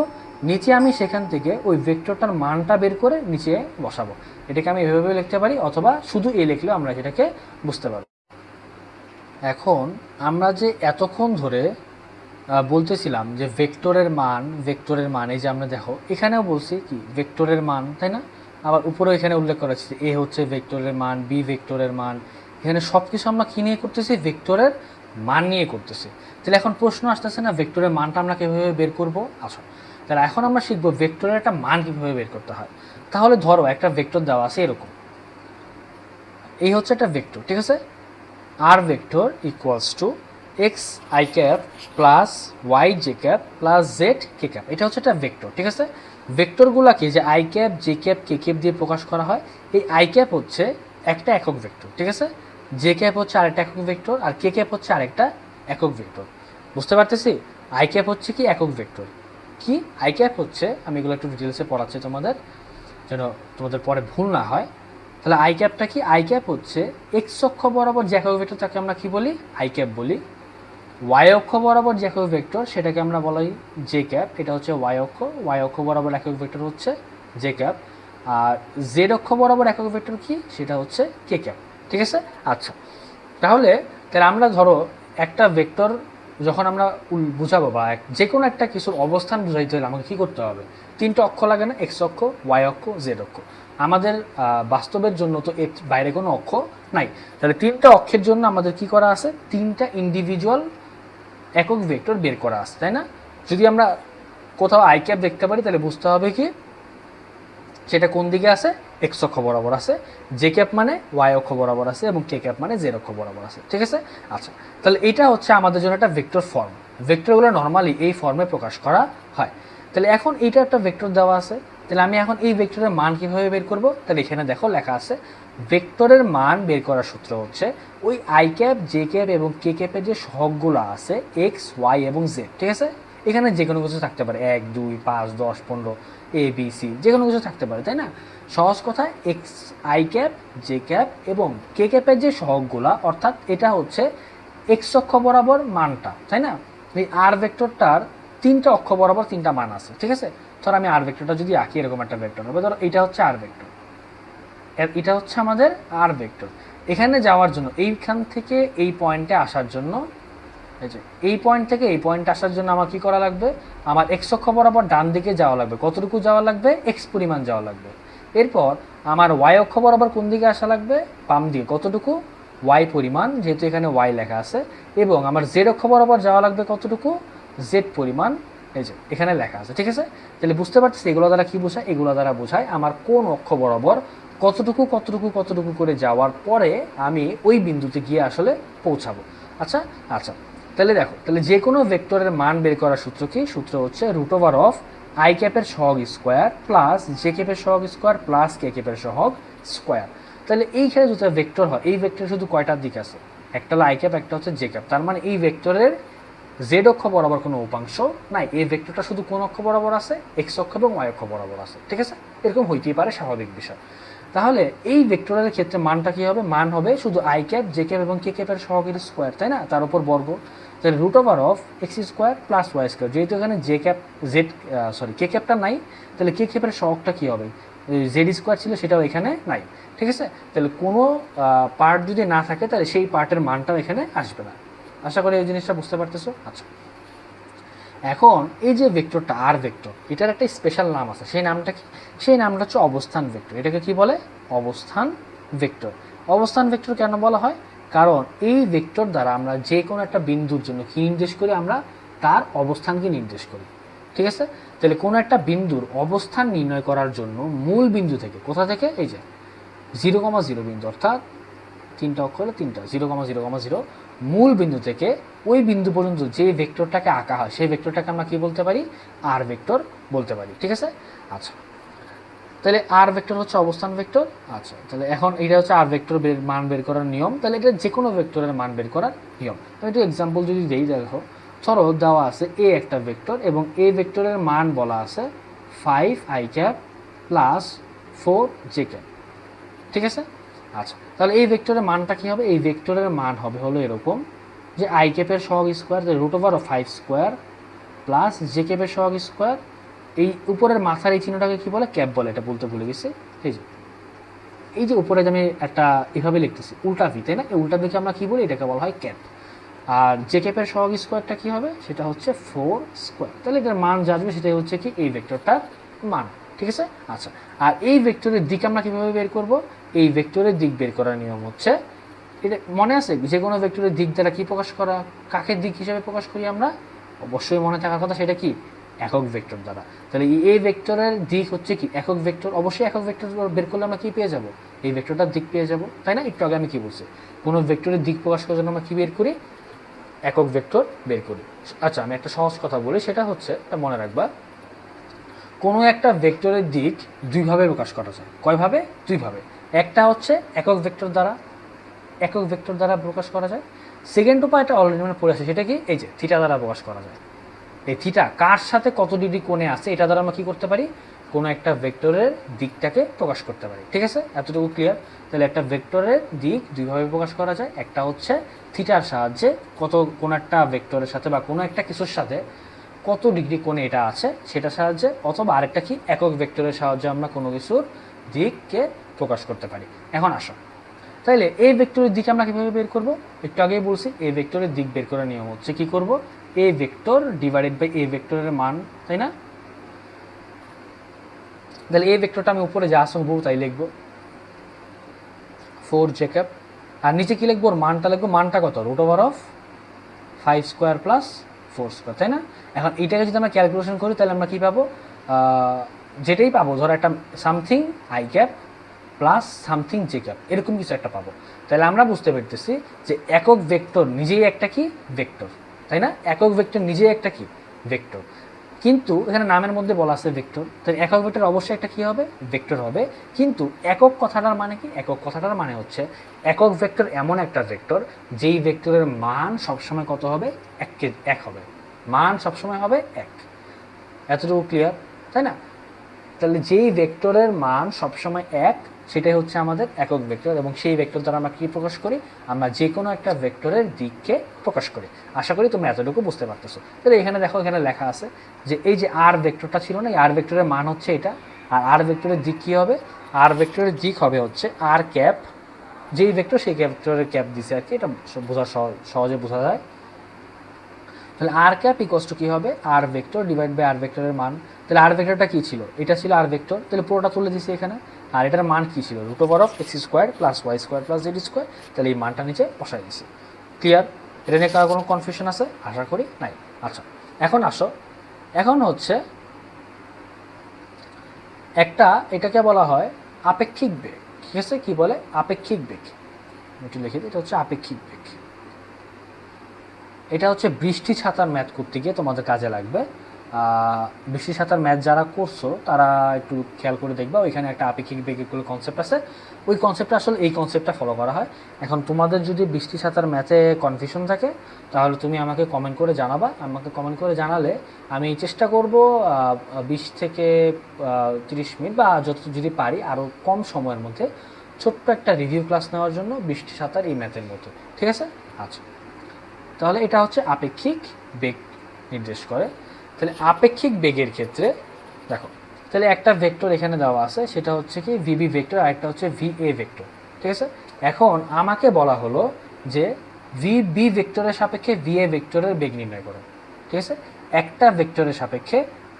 নিচে আমি সেখান থেকে ওই ভেক্টরটার মানটা বের করে নিচে বসাবো। এটাকে আমি এভাবে লিখতে পারি, অথবা শুধু এ লিখলেও আমরা সেটাকে বুঝতে পারবো। এখন আমরা যে এতক্ষণ ধরে বলতেছিলাম যে ভেক্টরের মান, এই যে আমরা দেখো এখানেও বলছি কি ভেক্টরের মান, তাই না? আবার উপরেও এখানে উল্লেখ করা হচ্ছে এ হচ্ছে ভেক্টরের মান, বি ভেক্টরের মান। এখানে সব কিছু আমরা কী নিয়ে করতেছি? ভেক্টরের মান নিয়ে করতেছি। তাহলে এখন প্রশ্ন আসতেছে না ভেক্টরের মানটা আমরা কীভাবে বের করবো? আসো, তাহলে এখন আমরা শিখবো ভেক্টরের একটা মান কীভাবে বের করতে হয়। তাহলে ধরো একটা ভেক্টর দেওয়া আছে এরকম, এই হচ্ছে একটা ভেক্টর। ঠিক আছে, R vector equals to X I cap plus Y J cap plus Z K cap. এটা হচ্ছে একটা ভেক্টর। ঠিক আছে, ভেক্টরগুলোকে যে I cap, J cap, K cap দিয়ে প্রকাশ করা হয়, এই আই ক্যাপ হচ্ছে একটা একক ভেক্টর। ঠিক আছে, জে ক্যাপ হচ্ছে আরেকটা একক ভেক্টর, আর কে ক্যাপ হচ্ছে আরেকটা একক ভেক্টর। বুঝতে পারতেছি? আই ক্যাপ হচ্ছে কি? একক ভেক্টর। কি আই ক্যাপ হচ্ছে, আমি এগুলো একটু ডিটেলসে পড়াচ্ছি তোমাদের, যেন তোমাদের পরে ভুল না হয়। তাহলে আই ক্যাপটা কি? আই ক্যাপ হচ্ছে এক্স অক্ষ বরাবর যে একক ভেক্টর তাকে আমরা কি বলি? আই ক্যাপ বলি। ওয়াই অক্ষ বরাবর যে একক ভেক্টর সেটাকে আমরা বলি জে ক্যাপ, এটা হচ্ছে ওয়াই অক্ষ বরাবর একক ভেক্টর হচ্ছে জে ক্যাপ। আর জেড অক্ষ বরাবর একক ভেক্টর কি? সেটা হচ্ছে কে ক্যাপ। ঠিক আছে? আচ্ছা, তাহলে আমরা ধরো একটা ভেক্টর যখন আমরা বুঝাবো বা যে কোনো একটা কিছুর অবস্থান বুঝাইতে হলে আমাকে কী করতে হবে? তিনটা অক্ষ লাগে না? এক্স অক্ষ, ওয়াই অক্ষ, জেড অক্ষ। আমাদের বাস্তবের জন্য তো এর বাইরে কোনো অক্ষ নাই, তাহলে তিনটা অক্ষের জন্য আমাদের কি করা আছে? তিনটা ইন্ডিভিজুয়াল একক ভেক্টর বের করা আছে, তাই না? যদি আমরা কোথাও আই ক্যাপ দেখতে পারি তাহলে বুঝতে হবে কি সেটা কোন দিকে আছে? এক্স অক্ষ বরাবর আছে, জে ক্যাপ মানে ওয়াই অক্ষ বরাবর আছে, এবং কে ক্যাপ মানে জেড অক্ষ বরাবর আছে। ঠিক আছে? আচ্ছা, তাহলে এটা হচ্ছে আমাদের জন্য একটা ভেক্টর ফর্ম। ভেক্টরগুলো নর্মালি এই ফর্মে প্রকাশ করা হয়। তাহলে এখন এইটা একটা ভেক্টর দেওয়া আছে, তাহলে আমি এখন এই ভেক্টরের মান কীভাবে বের করব? তাহলে এখানে দেখো লেখা আছে ভেক্টরের মান বের করার সূত্র হচ্ছে ওই আই ক্যাপ, জে ক্যাপ এবং কে ক্যাপের যে সহগগুলো আছে এক্স, ওয়াই এবং জেড। ঠিক আছে? এখানে যে কোনো কিছু থাকতে পারে, 1, 2, 5, 10, 15, এ বি সি, যে কোনো কিছু থাকতে পারে, তাই না? সহজ কথায় x, I cap, J cap এবং কে ক্যাপের যে সহগগুলা, অর্থাৎ এটা হচ্ছে এক্স অক্ষ বরাবর মানটা, তাই না? এই আর ভেক্টরটার তিনটা অক্ষ বরাবর তিনটা মান আছে। ঠিক আছে? ধর আমি আর ভেক্টরটা যদি আঁকি, এরকম একটা ভেক্টর হবে, ধরো এটা হচ্ছে আর ভেক্টর, এটা হচ্ছে আমাদের আর ভেক্টর। এখানে যাওয়ার জন্য, এইখান থেকে এই পয়েন্টে আসার জন্য, এই পয়েন্ট থেকে এই পয়েন্টে আসার জন্য আমার কি করা লাগবে? আমার এক্স অক্ষ বরাবর ডান দিকে যাওয়া লাগবে। কতটুকু যাওয়া লাগবে? এক্স পরিমাণ যাওয়া লাগবে। এরপর আমার ওয়াই অক্ষ বরাবর কোন দিকে আসা লাগবে? বাম দিকে। কতটুকু? ওয়াই পরিমাণ, যেহেতু এখানে ওয়াই লেখা আছে। এবং আমার জেড অক্ষ বরাবর যাওয়া লাগবে কতটুকু? জেড পরিমাণ, এই যে এখানে লেখা আছে। ঠিক আছে? তাহলে বুঝতে পারছি এগুলো দ্বারা কি বোঝায়? এগুলো দ্বারা বোঝায় আমার কোন অক্ষ বরাবর কতটুকু কতটুকু কতটুকু করে যাওয়ার পরে আমি ওই বিন্দুতে গিয়ে আসলে পৌঁছাবো। আচ্ছা আচ্ছা, তাহলে দেখো, তাহলে যে কোনো ভেক্টরের মান বের করার সূত্র কি? সূত্র হচ্ছে রুট ওভার অফ আই ক্যাপের সহগ স্কোয়ার প্লাস জে ক্যাপের সহগ স্কোয়ার প্লাস কে ক্যাপের সহগ স্কোয়ার। তাহলে এইখানে যদি ভেক্টর হয়, এই ভেক্টরের শুধু কয়টা দিক আছে? একটা হলো আই ক্যাপ, একটা হচ্ছে জে ক্যাপ। তার মানে এই ভেক্টরের জেড অক্ষ বরাবর কোনো উপাংশ নাই। এই ভেক্টরটা শুধু কোন অক্ষ বরাবর আছে? এক্স অক্ষ এবং ওয়াই অক্ষ বরাবর আছে। ঠিক আছে? এরকম হইতেই পারে, স্বাভাবিক বিষয়। তাহলে এই ভেক্টরের ক্ষেত্রে মানটা কি হবে? মান হবে শুধু আই ক্যাপ, জে ক্যাপ এবং কে ক্যাপের সহগের স্কোয়ার, তাই না? তার উপর বর্গ। তাহলে root over of x square plus y square. যেহেতু এখানে জে ক্যাপ, কে ক্যাপটা নাই, তাহলে কে ক্যাপের সহগটা কি হবে? জেড স্কোয়ার ছিল, সেটাও এখানে নাই। ঠিক আছে? তাহলে কোনো পার্ট যদি না থাকে তাহলে সেই পার্টের মানটাও এখানে আসবে না। আশা করি এই জিনিসটা বুঝতে পারতেছো। আচ্ছা, এখন এই যে ভেক্টরটা আর ভেক্টর, এটার একটা স্পেশাল নাম আছে। সেই নামটা কি? সেই নামটা হচ্ছে অবস্থান ভেক্টর। এটাকে কি বলে? অবস্থান ভেক্টর। অবস্থান ভেক্টর কেন বলা হয়? কারণ এই ভেক্টর দ্বারা আমরা যে কোনো একটা বিন্দুর জন্য কি নির্দেশ করি? আমরা তার অবস্থানকে নির্দেশ করি। ঠিক আছে? তাহলে কোনো একটা বিন্দুর অবস্থান নির্ণয় করার জন্য মূল বিন্দু থেকে, কোথা থেকে? এই যে 0,0 বিন্দু, অর্থাৎ তিনটা অক্ষ হলো তিনটা, 0,0,0 মূল বিন্দু থেকে ওই বিন্দু পর্যন্ত যে ভেক্টরটাকে আঁকা হয় সেই ভেক্টরটাকে আমরা কি বলতে পারি? আর ভেক্টর বলতে পারি। ঠিক আছে? আচ্ছা, তাহলে আর ভেক্টর হচ্ছে অবস্থান ভেক্টর। আচ্ছা, তাহলে এখন এটা হচ্ছে আর ভেক্টর মান বের করার নিয়ম। তাহলে এটা যে কোনো ভেক্টরের মান বের করার নিয়ম। তো একটু এক্সাম্পল যদি দেই, দেখো ধরো দেওয়া আছে এ একটা ভেক্টর, এবং এ ভেক্টরের মান বলা আছে 5 I cap plus 4 J cap. ঠিক আছে? আচ্ছা, তাহলে এই ভেক্টরের মানটা কী হবে? এই ভেক্টরের মান হবে হলো এরকম, যে আই ক্যাপের সহগ square, root over of 5 square plus J ক্যাপের সহগ স্কোয়ার। এই উপরের মাথার এই চিহ্নটাকে কী বলে? ক্যাপ বলে, এটা বলতে ভুলে গেছি। এই যে উপরে আমি একটা এভাবে লিখতেছি উল্টা ভি, তাই না? এই উল্টা ভিকে আমরা কী বলি? এটাকে বলা হয় ক্যাপ। আর জে ক্যাপের সহগ স্কোয়ারটা কী হবে? সেটা হচ্ছে 4 স্কোয়ার। তাহলে এটার মান যা আসবে সেটাই হচ্ছে কি এই ভেক্টরটার মান। ঠিক আছে? আচ্ছা, আর এই ভেক্টরের দিক আমরা কীভাবে বের করব? এই ভেক্টরের দিক বের করার নিয়ম হচ্ছে, এটা মনে আছে যে কোনো ভেক্টরের দিক দ্বারা কী প্রকাশ করা? কাকের দিক হিসেবে প্রকাশ করি আমরা? অবশ্যই মনে থাকার কথা, সেটা কি? একক ভেক্টর দ্বারা। তাহলে এই ভেক্টরের দিক হচ্ছে কি? একক ভেক্টর। অবশ্যই একক ভেক্টর বের করলে আমরা কী পেয়ে যাব? এই ভেক্টরটার দিক পেয়ে যাব, তাই না? একটু আগে আমি কী বলছি? কোনো ভেক্টরের দিক প্রকাশ করার জন্য আমরা কী বের করি? একক ভেক্টর বের করি। আচ্ছা, আমি একটা সহজ কথা বলি, সেটা হচ্ছে, এটা মনে রাখবা, কোনো একটা ভেক্টরের দিক দুইভাবে প্রকাশ করা যায়। কয়ভাবে? দুইভাবে। একটা হচ্ছে একক ভেক্টর দ্বারা প্রকাশ করা যায়। সেকেন্ড উপায়টা অলরেডি মানে পড়ে আছে, সেটা কি? এই যে থিটা দ্বারা প্রকাশ করা যায়। এই থিটা কার সাথে কত ডিগ্রি কোণে আছে এটা দ্বারা আমরা কী করতে পারি? কোনো একটা ভেক্টরের দিকটাকে প্রকাশ করতে পারি। ঠিক আছে, এতটুকু ক্লিয়ার? তাহলে একটা ভেক্টরের দিক দুইভাবে প্রকাশ করা যায়। একটা হচ্ছে থিটার সাহায্যে, কোনো একটা ভেক্টরের সাথে বা কোনো একটা কিছুর সাথে কত ডিগ্রি কোণে এটা আছে সেটার সাহায্যে, অথবা আরেকটা কি একক ভেক্টরের সাহায্যে আমরা কোনো কিছুর দিককে প্রকাশ করতে পারি। এখন আসো, তাইলে এই ভেক্টরের দিক আমরা কীভাবে বের করব? একটু আগেই বলছি, এই ভেক্টরের দিক বের করার নিয়ম হচ্ছে কি করব, এ ভেক্টর ডিভাইডেড বাই এ ভেক্টরের মান, তাই না? তাহলে এই ভেক্টরটা আমি উপরে যা আসবো তাই লিখবো 4j ক্যাপ, আর নিচে কি লিখবো? ওর মানটা লিখবো। মানটা কত? √5 স্কোয়ার প্লাস 4 স্কোয়ার, তাই না? এখন এইটাকে যদি আমরা ক্যালকুলেশন করি তাহলে আমরা কী পাবো? যেটাই পাবো, ধরো একটা something I cap plus something J cap, এরকম কিছু একটা পাবো। তাহলে আমরা বুঝতে পারতেছি যে একক ভেক্টর নিজেই একটা কি ভেক্টর, তাই না? একক ভেক্টর নিজেই একটা কি ভেক্টর, কিন্তু এখানে নামের মধ্যে বলা আছে ভেক্টর, তাই একক ভেক্টর অবশ্যই একটা কি হবে? ভেক্টর হবে। কিন্তু একক কথাটার মানে কি? একক কথাটার মানে হচ্ছে একক ভেক্টর এমন একটা ভেক্টর যেই ভেক্টরের মান সবসময় কত হবে? এক হবে, মান সবসময় হবে 1। এতটুকু ক্লিয়ার, তাই না? তাহলে যেই ভেক্টরের মান সবসময় 1 সেটাই হচ্ছে আমাদের একক ভেক্টর, এবং সেই ভেক্টর দ্বারা আমরা কী প্রকাশ করি? আমরা যে কোনো একটা ভেক্টরের দিককে প্রকাশ করি। আশা করি তোমরা এতটুকু বুঝতে পারতেছো। তাহলে এখানে দেখো, এখানে লেখা আছে যে এই যে আর ভেক্টরটা ছিল না, এই আর ভেক্টরের মান হচ্ছে এটা, আর আর ভেক্টরের দিক কী হবে? আর ভেক্টরের দিক হবে হচ্ছে আর ক্যাপ, যেই ভেক্টর সেই ভেক্টরের ক্যাপ দিছে আর কি, এটা সহজে বোঝা যায়। তাহলে আর ক্যাপ ইকোয়াস টু কী হবে? আর ভেক্টর ডিভাইড বাই আর ভেক্টরের মান। তাহলে আর ভেক্টরটা কী ছিল? এটা ছিল আর ভেক্টর, তাহলে পুরোটা তুলে দিছি এখানে। আর এটার মান কী ছিল? √x² plus y² plus z²। তাহলে এই মানটা নিচে বসাই দিছি। ক্লিয়ার? এটা নিয়ে কারো কোনো কনফিউশন আছে? আশা করি নাই। আচ্ছা, এখন আসো, এখন হচ্ছে একটা, এটাকে বলা হয় আপেক্ষিক বেগ। ঠিক আছে, কী বলে? আপেক্ষিক বেগ। একটু লিখে দিই, এটা হচ্ছে আপেক্ষিক বেগ। এটা হচ্ছে বৃষ্টি ছাতার ম্যাথ করতে গিয়ে তোমাদের কাজে লাগবে। বৃষ্টি ছাতার ম্যাথ যারা করছো তারা একটু খেয়াল করে দেখবা, ওইখানে একটা আপেক্ষিক বেগের কনসেপ্ট আছে। ওই কনসেপ্টটা আসলে এই কনসেপ্টটা ফলো করা হয়। এখন তোমাদের যদি বৃষ্টি ছাতার ম্যাথে কনফিউশন থাকে তাহলে তুমি আমাকে কমেন্ট করে জানাবা। আমাকে কমেন্ট করে জানালে আমি চেষ্টা করব 20 থেকে 30 মিনিট বা যদি পারি আরও কম সময়ের মধ্যে ছোট্ট একটা রিভিউ ক্লাস নেওয়ার জন্য বৃষ্টি ছাতার এই ম্যাথের মধ্যে। ঠিক আছে? আচ্ছা, তাহলে এটা হচ্ছে আপেক্ষিক বেগ নির্দেশ করে। তাহলে আপেক্ষিক বেগের ক্ষেত্রে দেখো, তাহলে একটা ভেক্টর এখানে দেওয়া আছে, সেটা হচ্ছে কি ভিবি ভেক্টর, আর একটা হচ্ছে ভিএ ভেক্টর। ঠিক আছে, এখন আমাকে বলা হলো যে ভিবি ভেক্টরের সাপেক্ষে ভিএ ভেক্টরের বেগ নির্ণয় করো। ঠিক আছে, একটা ভেক্টরের সাপেক্ষে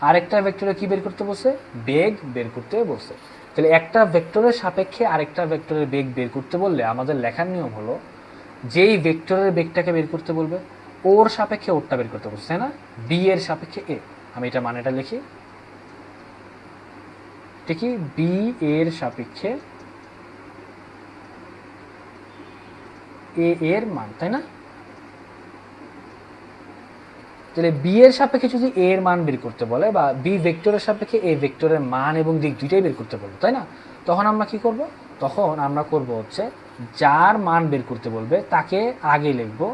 আরেকটা ভেক্টরে কি বের করতে বলছে? বেগ বের করতে বলছে। তাহলে একটা ভেক্টরের সাপেক্ষে আরেকটা ভেক্টরের বেগ বের করতে বললে আমাদের লেখার নিয়ম হলো, যেই ভেক্টরের বেগটাকে বের করতে বলবে ওর সাপেক্ষে ওরটা বের করতে বলছে, তাই না? বি এর সাপেক্ষে এ, আমি এটা মানেটা লিখি, ঠিকই, বি এর সাপেক্ষে এ এর মান, তাই না? তাহলে বি এর সাপেক্ষে যদি এ এর মান বের করতে বলে, বা বি ভেক্টরের সাপেক্ষে এ ভেক্টরের মান এবং দিক দুইটাই বের করতে বলবো, তাই না? তখন আমরা কি করব? তখন আমরা করব হচ্ছে যার মান বের করতে বলবে তাকে আগে লিখবো,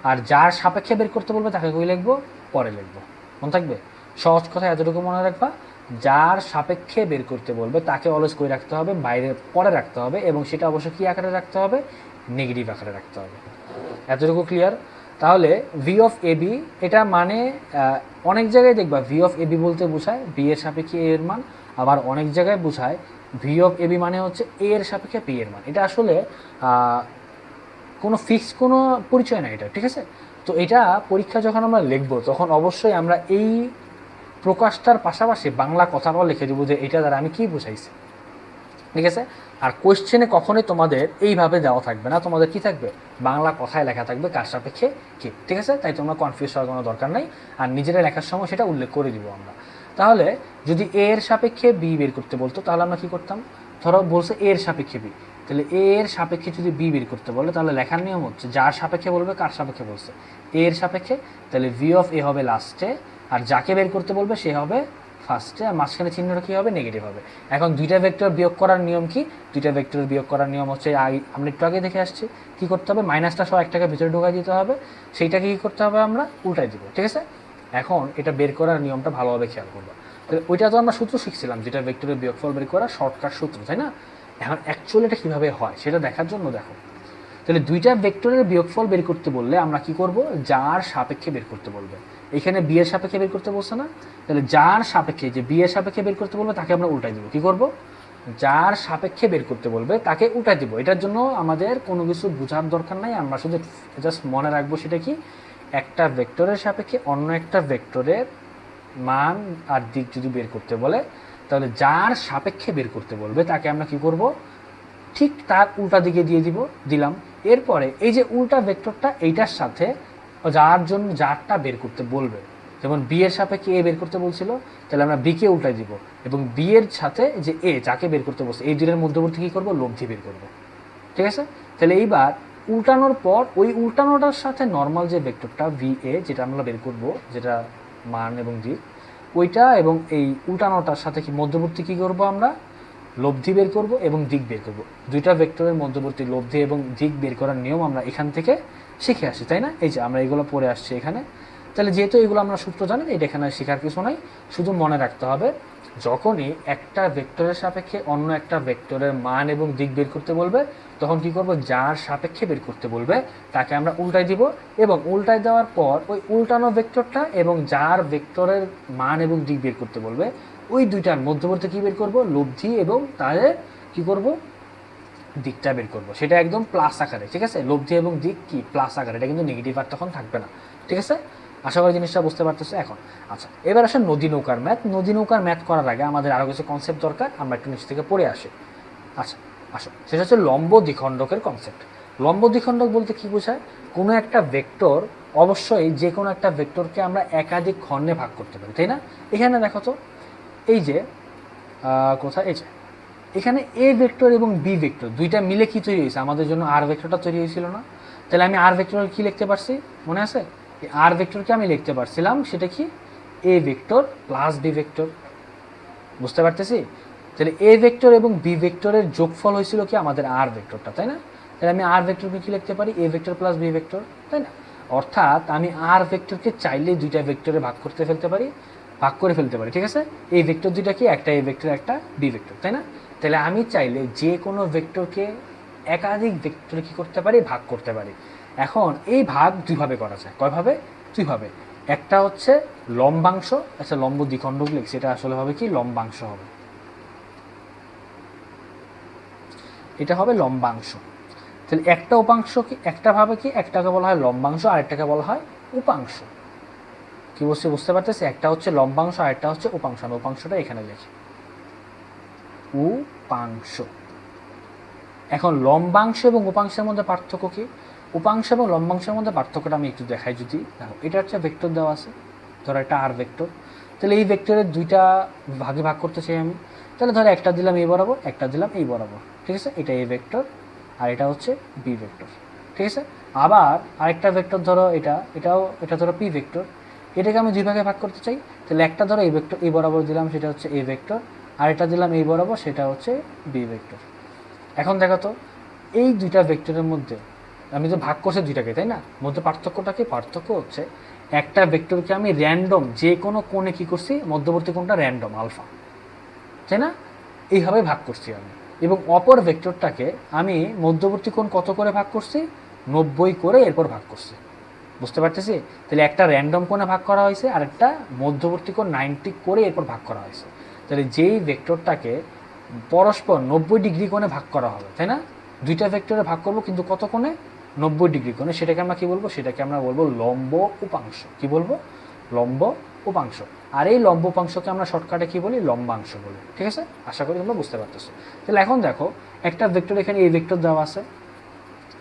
আর যার সাপেক্ষে বের করতে বলবে তাকে কই লিখবো? পরে লিখবো। মনে থাকবে? সহজ কথা এতটুকু মনে রাখবা, যার সাপেক্ষে বের করতে বলবে তাকে অলওয়েজ কই রাখতে হবে? বাইরে, পরে রাখতে হবে, এবং সেটা অবশ্যই কী আকারে রাখতে হবে? নেগেটিভ আকারে রাখতে হবে। এতটুকু ক্লিয়ার? তাহলে ভি অফ এ বি, এটা মানে অনেক জায়গায় দেখবা ভি অফ এ বি বলতে বোঝায় বি এর সাপেক্ষে এ এর মান, আবার অনেক জায়গায় বোঝায় ভি অফ এ বি মানে হচ্ছে এ এর সাপেক্ষে পি এর মান। এটা আসলে কোনো ফিক্স কোনো পরিচয় না এটা। ঠিক আছে, তো এটা পরীক্ষা যখন আমরা লিখবো তখন অবশ্যই আমরা এই প্রকাশটার পাশাপাশি বাংলা কথাটাও লিখে দেবো যে এটা দ্বারা আমি কী বোঝাইছি। ঠিক আছে, আর কোয়েশ্চেনে কখনোই তোমাদের এইভাবে দেওয়া থাকবে না, তোমাদের কি থাকবে? বাংলা কথায় লেখা থাকবে কার সাপেক্ষে কি। ঠিক আছে, তাই তোমরা কনফিউজ হওয়ার কোনো দরকার নাই, আর নিজেরা লেখার সময় সেটা উল্লেখ করে দিব আমরা। তাহলে যদি এ এর সাপেক্ষে বি বের করতে বলতো তাহলে আমরা কি করতাম? ধরো বলছে এ এর সাপেক্ষে বি, তাহলে এ এর সাপেক্ষে যদি বি বের করতে বলে তাহলে লেখার নিয়ম হচ্ছে যার সাপেক্ষে বলবে, কার সাপেক্ষে বলছে? এ এর সাপেক্ষে, তাহলে ভি অফ এ হবে লাস্টে, আর যাকে বের করতে বলবে সে হবে ফার্স্টে, আর মাঝখানে চিহ্নটা কী হবে? নেগেটিভ হবে। এখন দুইটা ভেক্টর বিয়োগ করার নিয়ম কি? দুইটা ভেক্টর বিয়োগ করার নিয়ম হচ্ছে, আমরা একটু আগে দেখে আসছি, কী করতে হবে? মাইনাসটা সহ একটাকে ভিতরে ঢোকাই দিতে হবে, সেইটাকে কী করতে হবে? আমরা উল্টাই দিব। ঠিক আছে, এখন এটা বের করার নিয়মটা ভালোভাবে খেয়াল করবো। ওইটা তো আমরা সূত্র শিখছিলাম, যেটা ভেক্টরের বিয়োগফল বের করা শর্টকাট সূত্র, তাই না? এখন অ্যাকচুয়ালি এটা কীভাবে হয় সেটা দেখার জন্য দেখো, তাহলে দুইটা ভেক্টরের বিয়োগফল বের করতে বললে আমরা কি করব, যার সাপেক্ষে বের করতে বলবে। এখানে বি এর সাপেক্ষে বের করতে বলছে না, তাহলে যার সাপেক্ষে, যে বি এর সাপেক্ষে বের করতে বলবে তাকে আমরা উল্টাই দেবো। কি করব, যার সাপেক্ষে বের করতে বলবে তাকে উল্টাই দেবো। এটার জন্য আমাদের কোনো কিছু বোঝার দরকার নাই, আমরা শুধু জাস্ট মনে রাখবো সেটা কি, একটা ভেক্টরের সাপেক্ষে অন্য একটা ভেক্টরের মান আর দিক যদি বের করতে বলে, তাহলে যার সাপেক্ষে বের করতে বলবে তাকে আমরা কি করব, ঠিক তার উল্টা দিকে দিয়ে দিলাম। এরপরে এই যে উল্টা ভেক্টরটা এইটার সাথে যার জন্য যারটা বের করতে বলবে, যেমন বি এর সাপেক্ষে এ বের করতে বলছিল, তাহলে আমরা বিকে উল্টাই দিব, এবং বি এর সাথে যে এ যাকে বের করতে বলছে এই দুটোর মধ্যবর্তী কী করবো, লব্ধি বের করবো। ঠিক আছে, তাহলে এইবার উল্টানোর পর ওই উল্টানোটার সাথে নর্মাল যে ভেক্টরটা ভি এ, যেটা আমরা বের করবো, যেটা মান এবং দিক, ওইটা এবং এই উল্টানোটার সাথে কি মধ্যবর্তী কী করবো, আমরা লব্ধি বের করব এবং দিক বের করব। দুইটা ভেক্টরের মধ্যবর্তী লব্ধি এবং দিক বের করার নিয়ম আমরা এখান থেকে শিখে আসি, তাই না? এই যে আমরা এগুলো পড়ে আসছি এখানে। তাহলে যেহেতু এগুলো আমরা সূত্র জানি, এটা এখানে শেখার কিছু নাই, শুধু মনে রাখতে হবে যখনই একটা ভেক্টরের সাপেক্ষে অন্য একটা ভেক্টরের মান এবং দিক বের করতে বলবে, তখন কি করব, যার সাপেক্ষে বের করতে বলবে তাকে আমরা উল্টাই দিব, এবং উল্টাই দেওয়ার পর ওই উল্টানো ভেক্টরটা এবং যার ভেক্টরের মান এবং দিক বের করতে বলবে ওই দুইটার মধ্যবর্তী কী বের করব, লব্ধি, এবং তাদের কি করব, দিকটা বের করব। সেটা একদম প্লাস আকারে, ঠিক আছে? লব্ধি এবং দিক কি প্লাস আকারে, এটা কিন্তু নেগেটিভ আর তখন থাকবে না। ঠিক আছে, আশা করি জিনিসটা বুঝতে পারতেছে এখন। আচ্ছা, এবার আসে নদী নৌকার ম্যাথ। নদী নৌকার ম্যাথ করার আগে আমাদের আরও কিছু কনসেপ্ট দরকার, আমরা একটু নিচ থেকে পড়ে আসি। আচ্ছা আসো, সেটা হচ্ছে লম্ব দ্বিখণ্ডকের কনসেপ্ট। লম্ব দ্বিখণ্ডক বলতে কি বোঝায়, কোনো একটা ভেক্টর অবশ্যই যে কোনো একটা ভেক্টরকে আমরা একাধিক খণ্ডে ভাগ করতে পারি, তাই না? এখানে দেখো তো, এই যে কোথায়, এই যে এখানে এ ভেক্টর এবং বি ভেক্টর দুইটা মিলে কি তৈরি হয়েছে, আমাদের জন্য আর ভেক্টরটা তৈরি হয়েছিল না? তাহলে আমি আর ভেক্টর কি লিখতে পারছি, মনে আছে? আর ভেক্টরকে আমি লিখতে পারছিলাম সেটা কি, A vector plus B vector. বুঝতে পারতেছি? তাহলে এ ভেক্টর এবং বি ভেক্টরের যোগফল হয়েছিল কি, আমাদের আর ভেক্টরটা, তাই না? তাহলে আমি আর ভেক্টরকে কি লিখতে পারি, A vector plus B vector, তাই না? অর্থাৎ আমি আর ভেক্টরকে চাইলে দুইটা ভেক্টরে ভাগ করে ফেলতে পারি, ঠিক আছে? এই ভেক্টর দুইটা কি, একটা এ ভেক্টর একটা বি ভেক্টর, তাই না? তাহলে আমি চাইলে যে কোনো ভেক্টরকে একাধিক ভেক্টরে কী করতে পারি, ভাগ করতে পারি। এখন এই ভাগ দুইভাবে করা যায়, কয়ভাবে, দুইভাবে। একটা হচ্ছে লম্বাংশ, আচ্ছা লম্ব দ্বিখণ্ডক লিখছি, এটা আসলে হবে কি, লম্বাংশ হবে, এটা হবে লম্বাংশ। তাহলে একটা উপাংশ কি, একটা ভাবে কি, একটাকে বলা হয় লম্বাংশ, আরেকটাকে বলা হয় উপাংশ। কি বলছি বুঝতে পারতেছি? একটা হচ্ছে লম্বাংশ, আরেকটা হচ্ছে উপাংশ। আমি উপাংশটা এখানে লিখি, উপাংশ। এখন লম্বাংশ এবং উপাংশের মধ্যে পার্থক্য কি, উপাংশ এবং লম্বাংশের মধ্যে পার্থক্যটা আমি একটু দেখাই। যদি দেখো, এটা হচ্ছে ভেক্টর দেওয়া আছে, ধরো একটা আর ভেক্টর, তাহলে এই ভেক্টরের দুইটা ভাগে ভাগ করতে চাই আমি, তাহলে ধরো একটা দিলাম এই বরাবর, একটা দিলাম এই বরাবর, ঠিক আছে? এটা এ ভেক্টর আর এটা হচ্ছে বি ভেক্টর, ঠিক আছে? আবার আরেকটা ভেক্টর ধরো এটা ধরো পি ভেক্টর, এটাকে আমি দুই ভাগে ভাগ করতে চাই, তাহলে একটা ধরো এই ভেক্টর এই বরাবর দিলাম, সেটা হচ্ছে এ ভেক্টর, আর এটা দিলাম এই বরাবর, সেটা হচ্ছে বি ভেক্টর। এখন দেখো তো, এই দুইটা ভেক্টরের মধ্যে আমি তো ভাগ করছি দুইটাকে, তাই না? মধ্যে পার্থক্যটা কি, পার্থক্য হচ্ছে একটা ভেক্টরকে আমি র্যান্ডম যে কোনো কোণে কী করছি, মধ্যবর্তী কোণটা র্যান্ডম আলফা, তাই না? এইভাবে ভাগ করছি আমি, এবং অপর ভেক্টরটাকে আমি মধ্যবর্তী কোণ কত করে ভাগ করছি, 90 করে এরপর ভাগ করছি। বুঝতে পারতেছি? তাহলে একটা র্যান্ডম কোণে ভাগ করা হয়েছে আর একটা মধ্যবর্তী কোণ 90 করে এরপর ভাগ করা হয়েছে। তাহলে যেই ভেক্টরটাকে পরস্পর 90 ডিগ্রি কোণে ভাগ করা হবে, তাই না? দুইটা ভেক্টরে ভাগ করব কিন্তু কত কোণে, 90 ডিগ্রি কোণে, সেটাকে আমরা কি বলবো, সেটাকে আমরা বলবো লম্ব উপাংশ। কি বলবো, লম্ব উপাংশ। আর এই লম্ব উপাংশকে আমরা শর্টকাটে কি বলি, লম্বাংশ বলি, ঠিক আছে? আশা করি তোমরা বুঝতে পারতেছো। তাহলে এখন দেখো, একটা ভেক্টর এখানে এই ভেক্টর দেওয়া আছে,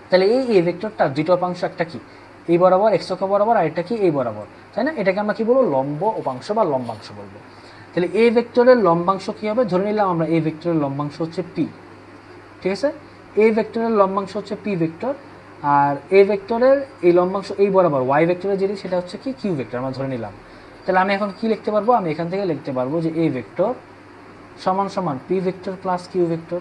তাহলে এই ভেক্টরটা দুইটা উপাংশ, একটা কি এই বরাবর এক্স অক্ষ বরাবর, আর এটা কি এই বরাবর, তাই না? এটাকে আমরা কি বলবো, লম্ব উপাংশ বা লম্বাংশ বলবো। তাহলে এই ভেক্টরের লম্বাংশ কী হবে, ধরে নিলাম আমরা এই ভেক্টরের লম্বাংশ হচ্ছে পি, ঠিক আছে? এই ভেক্টরের লম্বাংশ হচ্ছে পি ভেক্টর, আর এই ভেক্টরের এই লম্বাংশ এই বরাবর ওয়াই ভেক্টরের যেটি, সেটা হচ্ছে কি কিউ ভেক্টর আমরা ধরে নিলাম। তাহলে আমি এখন কি লিখতে পারবো, আমি এখান থেকে লিখতে পারবো যে এই ভেক্টর সমান সমান P vector plus Q vector,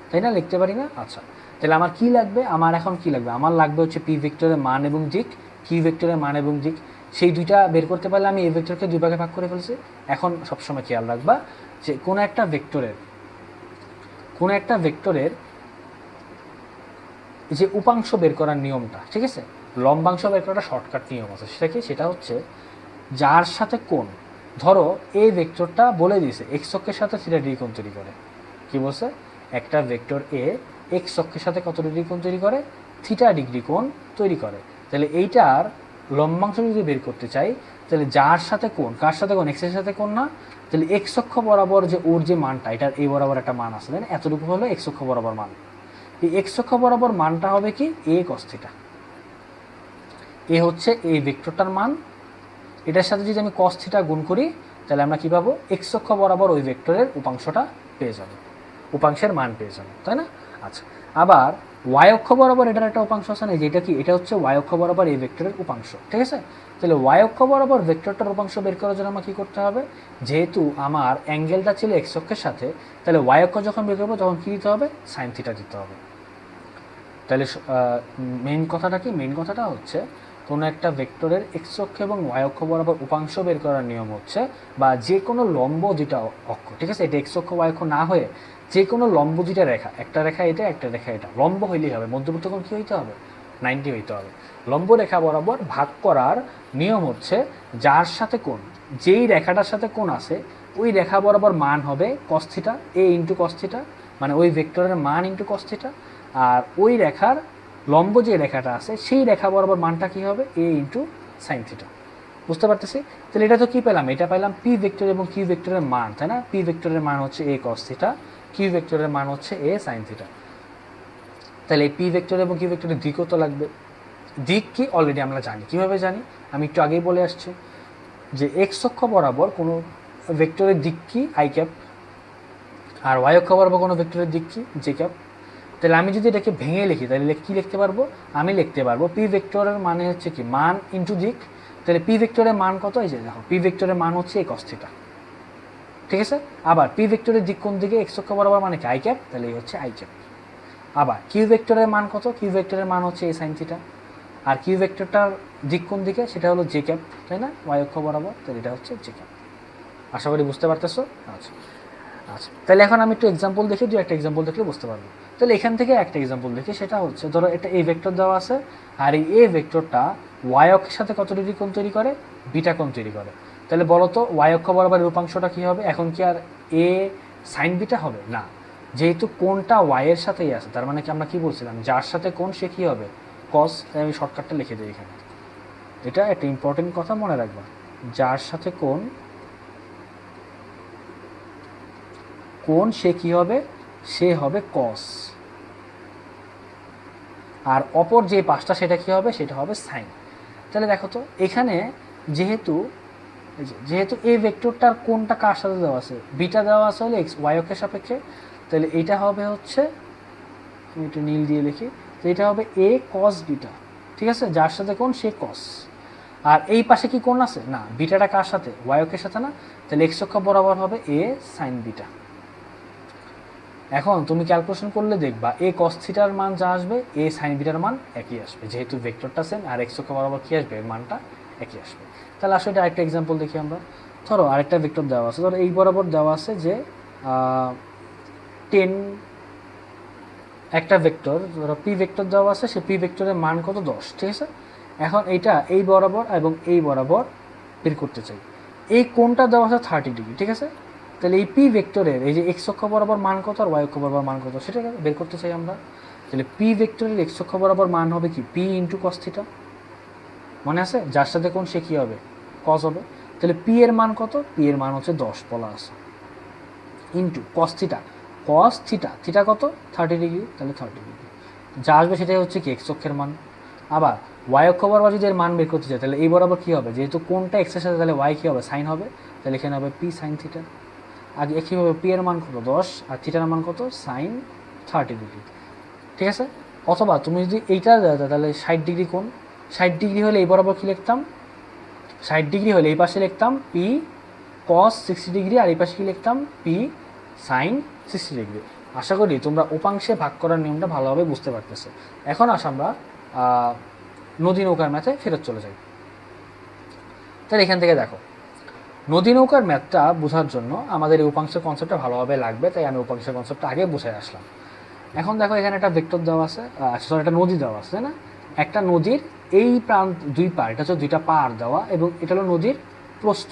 তাই না? লিখতে পারি না? আচ্ছা, তাহলে আমার কি লাগবে, আমার এখন কি লাগবে, আমার লাগবে হচ্ছে পি ভেক্টরের মান এবং দিক, কিউ ভেক্টরের মান এবং দিক। সেই দুইটা বের করতে পারলে আমি এই ভেক্টরকে দুই ভাগে ভাগ করে ফেলছি। এখন সবসময় খেয়াল রাখবা যে কোনো একটা ভেক্টরের যে উপাংশ বের করার নিয়মটা, ঠিক আছে, লম্বাংশ বের করাটা শর্টকাট নিয়ম আছে। সেটা কি? সেটা হচ্ছে যার সাথে কোণ, ধরো এই ভেক্টরটা বলে দিয়েছে এক্স অক্ষের সাথে থিটা ডিগ্রি কোণ তৈরি করে। কি বলছে? একটা ভেক্টর এ এক্স অক্ষের সাথে কত ডিগ্রি কোণ তৈরি করে? থিটা ডিগ্রি কোণ তৈরি করে। তাহলে এইটার লম্বাংশ যদি বের করতে চাই, তাহলে যার সাথে কোণ, কার সাথে কোণ? এক্সের সাথে কোণ না? তাহলে এক্স অক্ষ বরাবর যে ওর যে মানটা, এটার এই বরাবর একটা মান আছে, তাই না? এতটুকু হলো এক্স অক্ষ বরাবর মান। এই এক্স অক্ষ বরাবর মানটা হবে কি? এ কস থিটা। এ হচ্ছে এই ভেক্টরটার মান। এটার সাথে যদি আমি কস থিটা গুণ করি, তাহলে আমরা কী পাবো? এক্স অক্ষ বরাবর ওই ভেক্টরের উপাংশটা পেয়ে যাবো, উপাংশের মান পেয়ে যাবো, তাই না? আচ্ছা, আবার ওয়াই অক্ষ বরাবর এটার একটা উপাংশ আছে না, যেটা কি? এটা হচ্ছে ওয়াই অক্ষ বরাবর এই ভেক্টরের উপাংশ, ঠিক আছে? তাহলে ওয়াই অক্ষ বরাবর ভেক্টরটার উপাংশ বের করার জন্য আমার কী করতে হবে? যেহেতু আমার অ্যাঙ্গেলটা ছিল এক্স অক্ষের সাথে, তাহলে ওয়াই অক্ষ যখন বের করবো তখন কী দিতে হবে? সাইন থিটা দিতে হবে। তাহলে মেইন কথাটা কি? মেইন কথাটা হচ্ছে কোনো একটা ভেক্টরের এক্স অক্ষ এবং ওয়াই অক্ষ বরাবর উপাংশ বের করার নিয়ম হচ্ছে, বা যে কোনো লম্ব যেটা অক্ষ, ঠিক আছে, এটা এক্স অক্ষ ওয়াই অক্ষ না হয়ে যে কোনো লম্ব যেটা রেখা, একটা রেখা এটা, একটা রেখা এটা, লম্ব হইলেই হবে। মধ্যবর্তী কোণ কী হইতে হবে? 90 হইতে হবে। লম্ব রেখা বরাবর ভাগ করার নিয়ম হচ্ছে যার সাথে কোণ, যেই রেখাটার সাথে কোণ আছে ওই রেখা বরাবর মান হবে কস থিটা, এ ইন্টু কস থিটা, মানে ওই ভেক্টরের মান ইন্টু কস থিটা। আর ওই রেখার লম্ব যে রেখাটা আছে সেই রেখা বরাবর মানটা কী হবে? এ ইন্টু সাইন থিটা। বুঝতে পারতেছি? তাহলে এটা তো কী পেলাম? এটা পেলাম পি ভেক্টর এবং কিউ ভেক্টরের মান, তাই না? পি ভেক্টরের মান হচ্ছে এ কস থিটা, কিউ ভেক্টরের মান হচ্ছে এ সাইন থিটা। তাহলে এই পি ভেক্টর এবং কিউ ভেক্টরের দিকও তো লাগবে। দিক কি? অলরেডি আমরা জানি। কীভাবে জানি? আমি একটু আগেই বলে আসছি যে এক্স অক্ষ বরাবর কোনো ভেক্টরের দিক কি? আই ক্যাপ, আর ওয়াই অক্ষ বরাবর কোনো ভেক্টরের দিক কি? J cap. তাহলে আমি যদি এটাকে ভেঙে লিখি, তাহলে কী লিখতে পারবো? আমি লিখতে পারবো পি ভেক্টরের মানে হচ্ছে কি? মান ইন্টু দিক। তাহলে পি ভেক্টরের মান কত? এই যে দেখো, পি ভেক্টরের মান হচ্ছে এই কস থিটা, ঠিক আছে? আবার পি ভেক্টরের দিক কোন দিকে? এক্স অক্ষ বরাবর, মানে কি? I cap. তাহলে এই হচ্ছে আই ক্যাপ। আবার কিউ ভেক্টরের মান কত? কিউ ভেক্টরের মান হচ্ছে এই সাইন থিটা। আর কিউ ভেক্টরটার দিক কোন দিকে? সেটা হলো জে ক্যাপ, তাই না? ওয়াই অক্ষ বরাবর। তাহলে এটা হচ্ছে জে ক্যাপ। আশা করি বুঝতে পারতেছো? আচ্ছা আচ্ছা, তাহলে এখন আমি একটু এক্সাম্পল দেখি, দু একটা এক্সাম্পল দেখলে বুঝতে পারবো। তাহলে এখান থেকে একটা এক্সাম্পল দেখি, সেটা হচ্ছে ধরো এটা এই ভেক্টর দেওয়া আছে, আর এই এ ভেক্টরটা ওয়াই অক্ষের সাথে কত ডিগ্রি কোণ তৈরি করে? বিটা কোণ তৈরি করে। তাহলে বলো তো ওয়াই অক্ষ বরাবর রূপাংশটা কী হবে? এখন কি আর এ সাইন বিটা হবে? না, যেহেতু কোণটা ওয়াই এর সাথেই আছে, তার মানে কি আমরা কি বলছিলাম? যার সাথে কোণ সে কী হবে? কস। আমি শর্টকাটটা লিখে দিই এখানে, এটা একটা ইম্পর্টেন্ট কথা মনে রাখবা। যার সাথে কোণ সে কী হবে? সে হবে কস। আর অপর যে পাশটা সেটা কী হবে? সেটা হবে সাইন। তাহলে দেখো তো এখানে যেহেতু এই ভেক্টরটার কোনটা কার সাথে দেওয়া আছে? বিটা দেওয়া আছে হলে এক্স ওয়াই অক্ষের সাপেক্ষে। তাহলে এটা হবে হচ্ছে, আমি একটু নীল দিয়ে লিখি, তো এটা হবে এ কস বিটা, ঠিক আছে? যার সাথে কোণ সে কস। আর এই পাশে কি কোণ আছে? না, বিটাটা কার সাথে? ওয়াই অক্ষের সাথে না? তাহলে এক্স অক্ষ বরাবর হবে এ সাইন বিটা। এখন তুমি ক্যালকুলেশন করলে দেখবা এ কস থিটার মান যা আসবে এ সাইন বিটার মান একই আসবে, যেহেতু ভেক্টরটা সেম আর এক্স অক্ষ বরাবর কী আসবে? এর মানটা একই আসবে। তাহলে আসলে এটা আরেকটা এক্সাম্পল দেখি আমরা। ধরো আরেকটা ভেক্টর দেওয়া আছে, ধরো এই বরাবর দেওয়া আছে যে 10, একটা ভেক্টর ধরো পি ভেক্টর দেওয়া আছে, সে পি ভেক্টরের মান কত? 10, ঠিক আছে? এখন এইটা এই বরাবর এবং এই বরাবর বের করতে চাই। এই কোণটা দেওয়া আছে 30 ডিগ্রি, ঠিক আছে? তাহলে এই পি ভেক্টরের এই যে এক্স অক্ষ বরাবর মান কত আর ওয়াই অক্ষ বরাবর মান কত সেটা বের করতে চাই আমরা। তাহলে পি ভেক্টরের এক্স অক্ষ বরাবর মান হবে কি? পি ইন্টু কস থিটা, মনে আছে? যার সাথে কোণ সে কী হবে? কস হবে। তাহলে পি এর মান কত? পি এর মান হচ্ছে 10 বলা আছে, into cos theta. Cos theta, theta কত? 30 ডিগ্রি, তাহলে 30 ডিগ্রি যা আসবে সেটাই হচ্ছে কি? এক্স অক্ষের মান। আবার ওয়াই অক্ষ বরাবর যদি এর মান বের করতে চাই, তাহলে এই বরাবর কী হবে? যেহেতু কোণটা এক্সের সাথে, তাহলে ওয়াই কী হবে? সাইন হবে। তাহলে এখানে হবে পি সাইন থিটা। আগে কীভাবে? পি এর মান কত? 10, আর থিটার মান কত? সাইন 30 ডিগ্রি, ঠিক আছে? অথবা তুমি যদি এইটা তাহলে 60 ডিগ্রি কোণ, 60 ডিগ্রি হলে এই বরাবর কী লিখতাম? 60 ডিগ্রি হলে এই পাশে লিখতাম পি কস 60 ডিগ্রি, আর এই পাশে কী লিখতাম? P sign 60 degree. আশা করি তোমরা উপাংশে ভাগ করার নিয়মটা ভালোভাবে বুঝতে পারতেছো। এখন আমরা নদী নৌকার ম্যাথে ফেরত চলে যাই। তাহলে এখান থেকে দেখো নদী নৌকার ম্যাথটা বোঝার জন্য আমাদের এই উপাংশের কনসেপ্টটা ভালোভাবে লাগবে, তাই আমি উপাংশের কনসেপ্টটা আগে বুঝে আসলাম। এখন দেখো এখানে একটা ভেক্টর দেওয়া আছে, সরি একটা নদী দেওয়া আছে, তাই না? একটা নদীর এই প্রান্ত দুই পার, এটা হচ্ছে দুইটা পার দেওয়া, এবং এটা হলো নদীর প্রস্থ।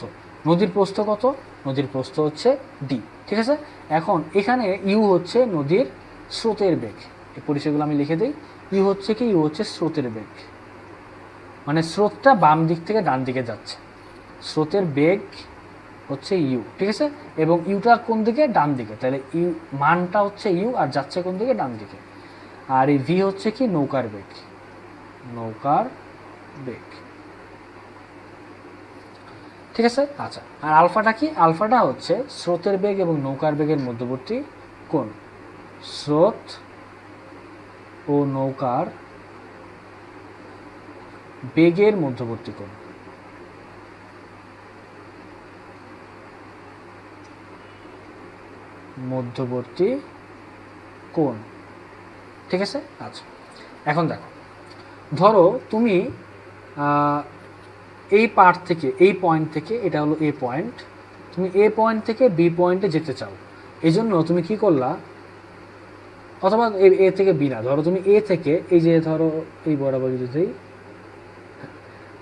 নদীর প্রস্থ কত? নদীর প্রস্থ হচ্ছে ডি, ঠিক আছে? এখন এখানে ইউ হচ্ছে নদীর স্রোতের বেগ, এই পরিচয়গুলো আমি লিখে দিই। ইউ হচ্ছে কি? ইউ হচ্ছে স্রোতের বেগ, মানে স্রোতটা বাম দিক থেকে ডান দিকে যাচ্ছে, স্রোতের বেগ হচ্ছে ইউ, ঠিক আছে? এবং ইউটা কোন দিকে? ডান দিকে, তাহলে ইউ মানটা হচ্ছে ইউ, আর যাচ্ছে কোন দিকে? ডান দিকে। আর এই ভি হচ্ছে কি? নৌকার বেগ, নৌকার বেগ, ঠিক আছে? আচ্ছা, আর আলফাটা কি? আলফাটা হচ্ছে স্রোতের বেগ এবং নৌকার বেগের মধ্যবর্তী কোণ, স্রোত ও নৌকার বেগের মধ্যবর্তী কোণ, মধ্যবর্তী কোণ, ঠিক আছে? আচ্ছা, এখন দেখো, ধরো তুমি এই পার্ট থেকে, এই পয়েন্ট থেকে, এটা হলো এ পয়েন্ট, তুমি এ পয়েন্ট থেকে বি পয়েন্টে যেতে চাও, এই জন্য তুমি কি করলা, অথবা এ থেকে বি না, ধরো তুমি এ থেকে, এই যে ধরো এই বরাবর যদি যাই,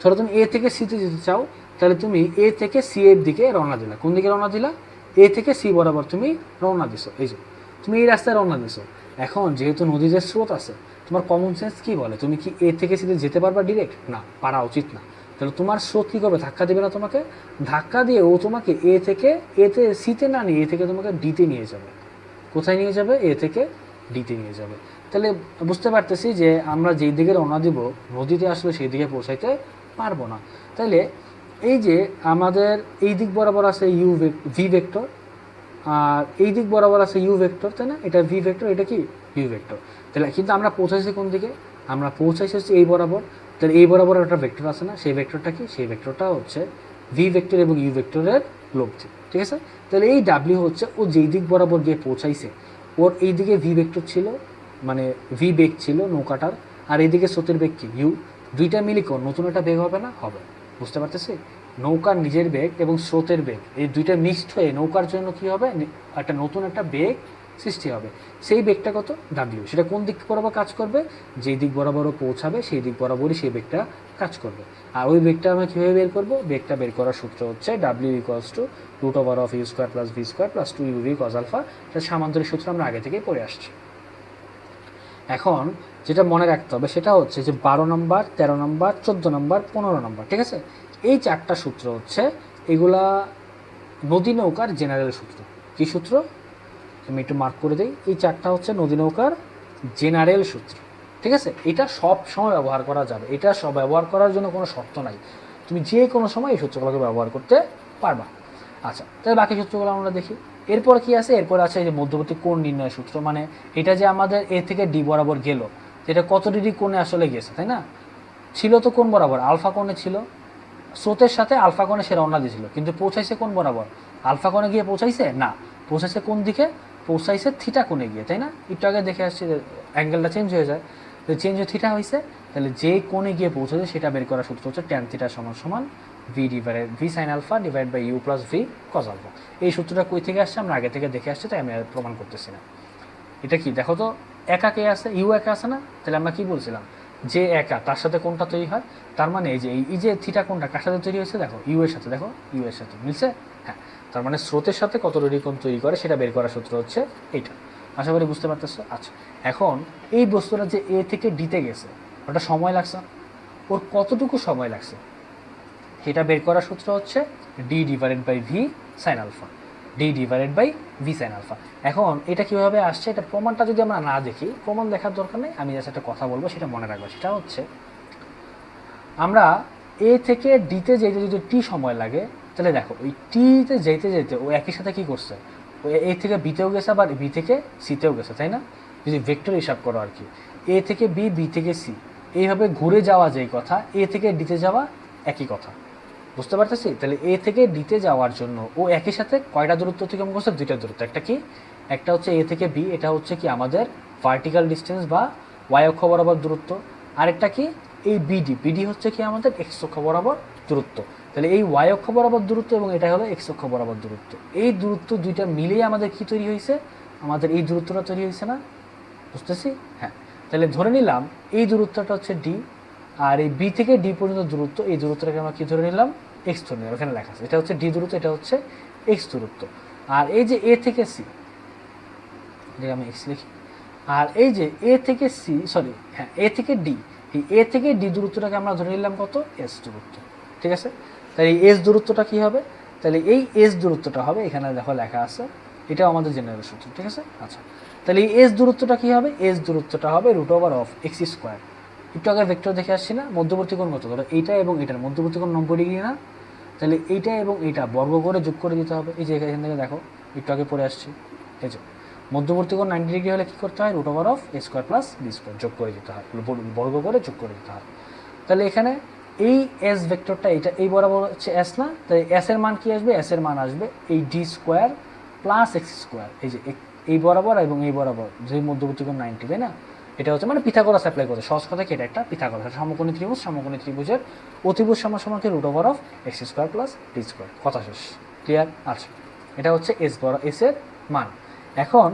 ধরো তুমি এ থেকে সিতে যেতে চাও, তাহলে তুমি এ থেকে সি এর দিকে রওনা দিলা। কোন দিকে রওনা দিলা? এ থেকে সি বরাবর তুমি রওনা দিছো, এই যে তুমি এই রাস্তায় রওনা দিছো। এখন যেহেতু নদীতে স্রোত আছে, তোমার কমন সেন্স কি বলে? তুমি কি এ থেকে সিতে যেতে পারবা ডিরেক্ট? না, পারা উচিত না। তাহলে তোমার স্রোত কী করবে? ধাক্কা দেবে না তোমাকে? ধাক্কা দিয়ে ও তোমাকে এ থেকে এতে সিতে না নিয়ে এ থেকে তোমাকে ডিতে নিয়ে যাবে। কোথায় নিয়ে যাবে? এ থেকে ডিতে নিয়ে যাবে। তাহলে বুঝতে পারতেছি যে আমরা যেই দিকে রওনা দিব নদীতে আসলে সেই দিকে পৌঁছাইতে পারবো না। তাইলে এই যে আমাদের এই দিক বরাবর আছে ইউ ভি ভেক্টর, আর এই দিক বরাবর আছে ইউ ভেক্টর, তাই না? এটা ভি ভেক্টর, এটা কি ইউ ভেক্টর। তাহলে কিন্তু আমরা পৌঁছাইছি কোন দিকে? আমরা পৌঁছাইছি হচ্ছে এই বরাবর। তাহলে এই বরাবর একটা ভেক্টর আছে না, সেই ভেক্টরটা কি? সেই ভেক্টরটা হচ্ছে ভি ভেক্টর এবং ইউ ভেক্টরের লব্ধি, ঠিক আছে? তাহলে এই ডাব্লিউ হচ্ছে ও যেই দিক বরাবর গিয়ে পৌঁছাইছে, ওর এই দিকে ভি ভেক্টর ছিল, মানে ভি বেগ ছিল নৌকাটার, আর এইদিকে স্রোতের বেগ কি? ইউ। দুইটা মিলি কোন নতুন একটা বেগ হবে না? হবে। বুঝতে পারতেছি? নৌকার নিজের বেগ এবং স্রোতের বেগ, এই দুইটা মিক্সড হয়ে নৌকার জন্য কি হবে? একটা নতুন একটা বেগ সৃষ্টি হবে। সেই বেগটা কত? ডাব্লিউ। সেটা কোন দিক বরাবর কাজ করবে? যেই দিক বরাবরও পৌঁছাবে সেই দিক বরাবরই সেই বেগটা কাজ করবে। আর ওই বেগটা আমরা কীভাবে বের করবো? বেগটা বের করার সূত্র হচ্ছে W equals to root over of U square plus V square plus 2uv cos alpha. এটা সামান্তরিক সূত্র আমরা আগে থেকেই পড়ে আসছি। এখন যেটা মনে রাখতে হবে সেটা হচ্ছে যে 12 নম্বর, 13 নম্বর, 14 নম্বর, 15 নম্বর, ঠিক আছে? এই চারটা সূত্র হচ্ছে এগুলা নদী নৌকার জেনারেল সূত্র। কী সূত্র? আমি একটু মার্ক করে দিই। এই চারটা হচ্ছে নদী নৌকার জেনারেল সূত্র, ঠিক আছে? এটা সব সময় ব্যবহার করা যাবে, এটা সব ব্যবহার করার জন্য কোনো শর্ত নাই, তুমি যে কোনো সময় এই সূত্রগুলোকে ব্যবহার করতে পারবা। আচ্ছা, তাহলে বাকি সূত্রগুলো আমরা দেখি। এরপর কি আছে? এরপর আছে এই যে মধ্যবর্তী কোণ নির্ণয় সূত্র, মানে এটা যে আমাদের এ থেকে ডি বরাবর গেল, এটা কত ডিগ্রি কোণে আসলে গেছে, তাই না? ছিল তো কোণ বরাবর? আলফা কোণে ছিল, স্রোতের সাথে আলফা কোণে সে রওনা দিয়েছিল, কিন্তু পৌঁছাইছে কোণ বরাবর? আলফা কোণে গিয়ে পৌঁছাইছে না, পৌঁছাইছে কোন দিকে? পৌঁছাইছে থিটা কোণে গিয়ে, তাই না? একটু আগে দেখে আসছি অ্যাঙ্গেলটা চেঞ্জ হয়ে যায়, তো চেঞ্জ হয়ে থিটা হয়েছে। তাহলে যে কোণে গিয়ে পৌঁছেছে সেটা বের করার সূত্র হচ্ছে ট্যান থিটা সমান সমান V sine alpha divide by U plus V cos alpha. এই সূত্রটা কই থেকে আসছে? আমরা আগে থেকে দেখে আসছি, তাই আমি আর প্রমাণ করতেছি না। এটা কি দেখো তো, একা কে আছে? ইউ একা আছে না? তাহলে আমরা কি বলছিলাম? যে একা তার সাথে কোনটা তৈরি হয়? তার মানে এই যে থিটা কোনটা কার সাথে তৈরি হয়েছে? দেখো ইউ এর সাথে, দেখো ইউ এর সাথে মিলছে। হ্যাঁ, তার মানে স্রোতের সাথে কত ডিগ্রি কোণ তৈরি করে সেটা বের করার সূত্র হচ্ছে এইটা। আশা করি বুঝতে পারতেছো। আচ্ছা, এখন এই বস্তুটা যে এ থেকে ডিতে গেছে, ওটা সময় লাগছে, ওর কতটুকু সময় লাগছে সেটা বের করার সূত্র হচ্ছে D divided by V sine alpha, D divided by V sine alpha. এখন এটা কীভাবে আসছে? এটা প্রমাণটা যদি আমরা না দেখি, প্রমাণ দেখার দরকার নেই, আমি জাস্ট একটা কথা বলবো, সেটা মনে রাখবো। সেটা হচ্ছে আমরা এ থেকে ডিতে যেতে যদি টি সময় লাগে, তাহলে দেখো ওই টিতে যেতে যেতে ও একই সাথে কী করছে? ও এ থেকে বিতেও গেছে, আবার বি থেকে সিতেও গেছে, তাই না? যদি ভেক্টর হিসাব করো আর কি, এ থেকে বি, বি থেকে সি, এইভাবে ঘুরে যাওয়া যেই কথা, এ থেকে ডিতে যাওয়া একই কথা। বুঝতে পারতেছি? তাহলে এ থেকে ডিতে যাওয়ার জন্য ও একই সাথে কয়টা দূরত্ব অতিক্রম করছে? দুইটা দূরত্ব। একটা কি? একটা হচ্ছে এ থেকে বি, এটা হচ্ছে কি আমাদের ভার্টিক্যাল ডিস্টেন্স বা ওয়াই অক্ষ বরাবর দূরত্ব। আরেকটা কি? এই বিডি, বিডি হচ্ছে কি আমাদের এক্স অক্ষ বরাবর দূরত্ব। তাহলে এই ওয়াই অক্ষ বরাবর দূরত্ব এবং এটা হলো এক্স অক্ষ বরাবর দূরত্ব, এই দূরত্ব দুইটা মিলেই আমাদের কি তৈরি হয়েছে, আমাদের এই দূরত্বটা তৈরি হয়েছে না, বুঝতেছি? হ্যাঁ, তাহলে ধরে নিলাম এই দূরত্বটা হচ্ছে ডি, আর এই বি থেকে ডি পর্যন্ত দূরত্ব, এই দূরত্বটাকে আমরা কি ধরে নিলাম, এক্স ধরে নিলাম, এখানে লেখা আছে এটা হচ্ছে ডি দূরত্ব, এটা হচ্ছে এক্স দূরত্ব। আর এই যে এ থেকে সি, এটাকে আমি এক্স লিখি, আর এই যে এ থেকে সি, সরি হ্যাঁ এ থেকে ডি, এই এ থেকে ডি দূরত্বটাকে আমরা ধরে নিলাম কত, এস দূরত্ব, ঠিক আছে? তাহলে এই এস দূরত্বটা কী হবে, তাহলে এই এস দূরত্বটা হবে, এখানে দেখো লেখা আছে, এটাও আমাদের জেনারেল সূত্র, ঠিক আছে? আচ্ছা, তাহলে এই এস দূরত্বটা কী হবে, এস দূরত্বটা হবে √/(x²). একটু আগে ভেক্টর দেখে আসছি না, মধ্যবর্তী কোণ কত, ধরো এইটা এবং এটার মধ্যবর্তী কোণ 90 ডিগ্রি না, তাহলে এইটা এবং এইটা বর্গ করে যোগ করে দিতে হবে। এই যে এখান থেকে দেখো একটু আগে পড়ে আসছি, এই যে মধ্যবর্তী কোণ 90 ডিগ্রি হলে কী করতে হয়, √/(a² + b² যোগ করে দিতে হয়, বর্গ করে যোগ করে দিতে হয়। তাহলে এখানে এই এস ভেক্টরটা, এটা এই বরাবর হচ্ছে এস না, তাই এস এর মান কি আসবে, এস এর মান আসবে এই d² + x², এই যে এই বরাবর এবং এই বরাবর যে মধ্যবর্তী কোণ 90, তাই না? এটা হচ্ছে মানে পিথাগোরাস অ্যাপ্লাই করতে সহজ কথা কি, এটা একটা পিথাগোরাস সমকোণী ত্রিভুজ, সমকোণী ত্রিভুজের অতিভুজ সমান কি √/(x² + d², কথা শেষ, ক্লিয়ার? আচ্ছা, এটা হচ্ছে এস এর মান। এখন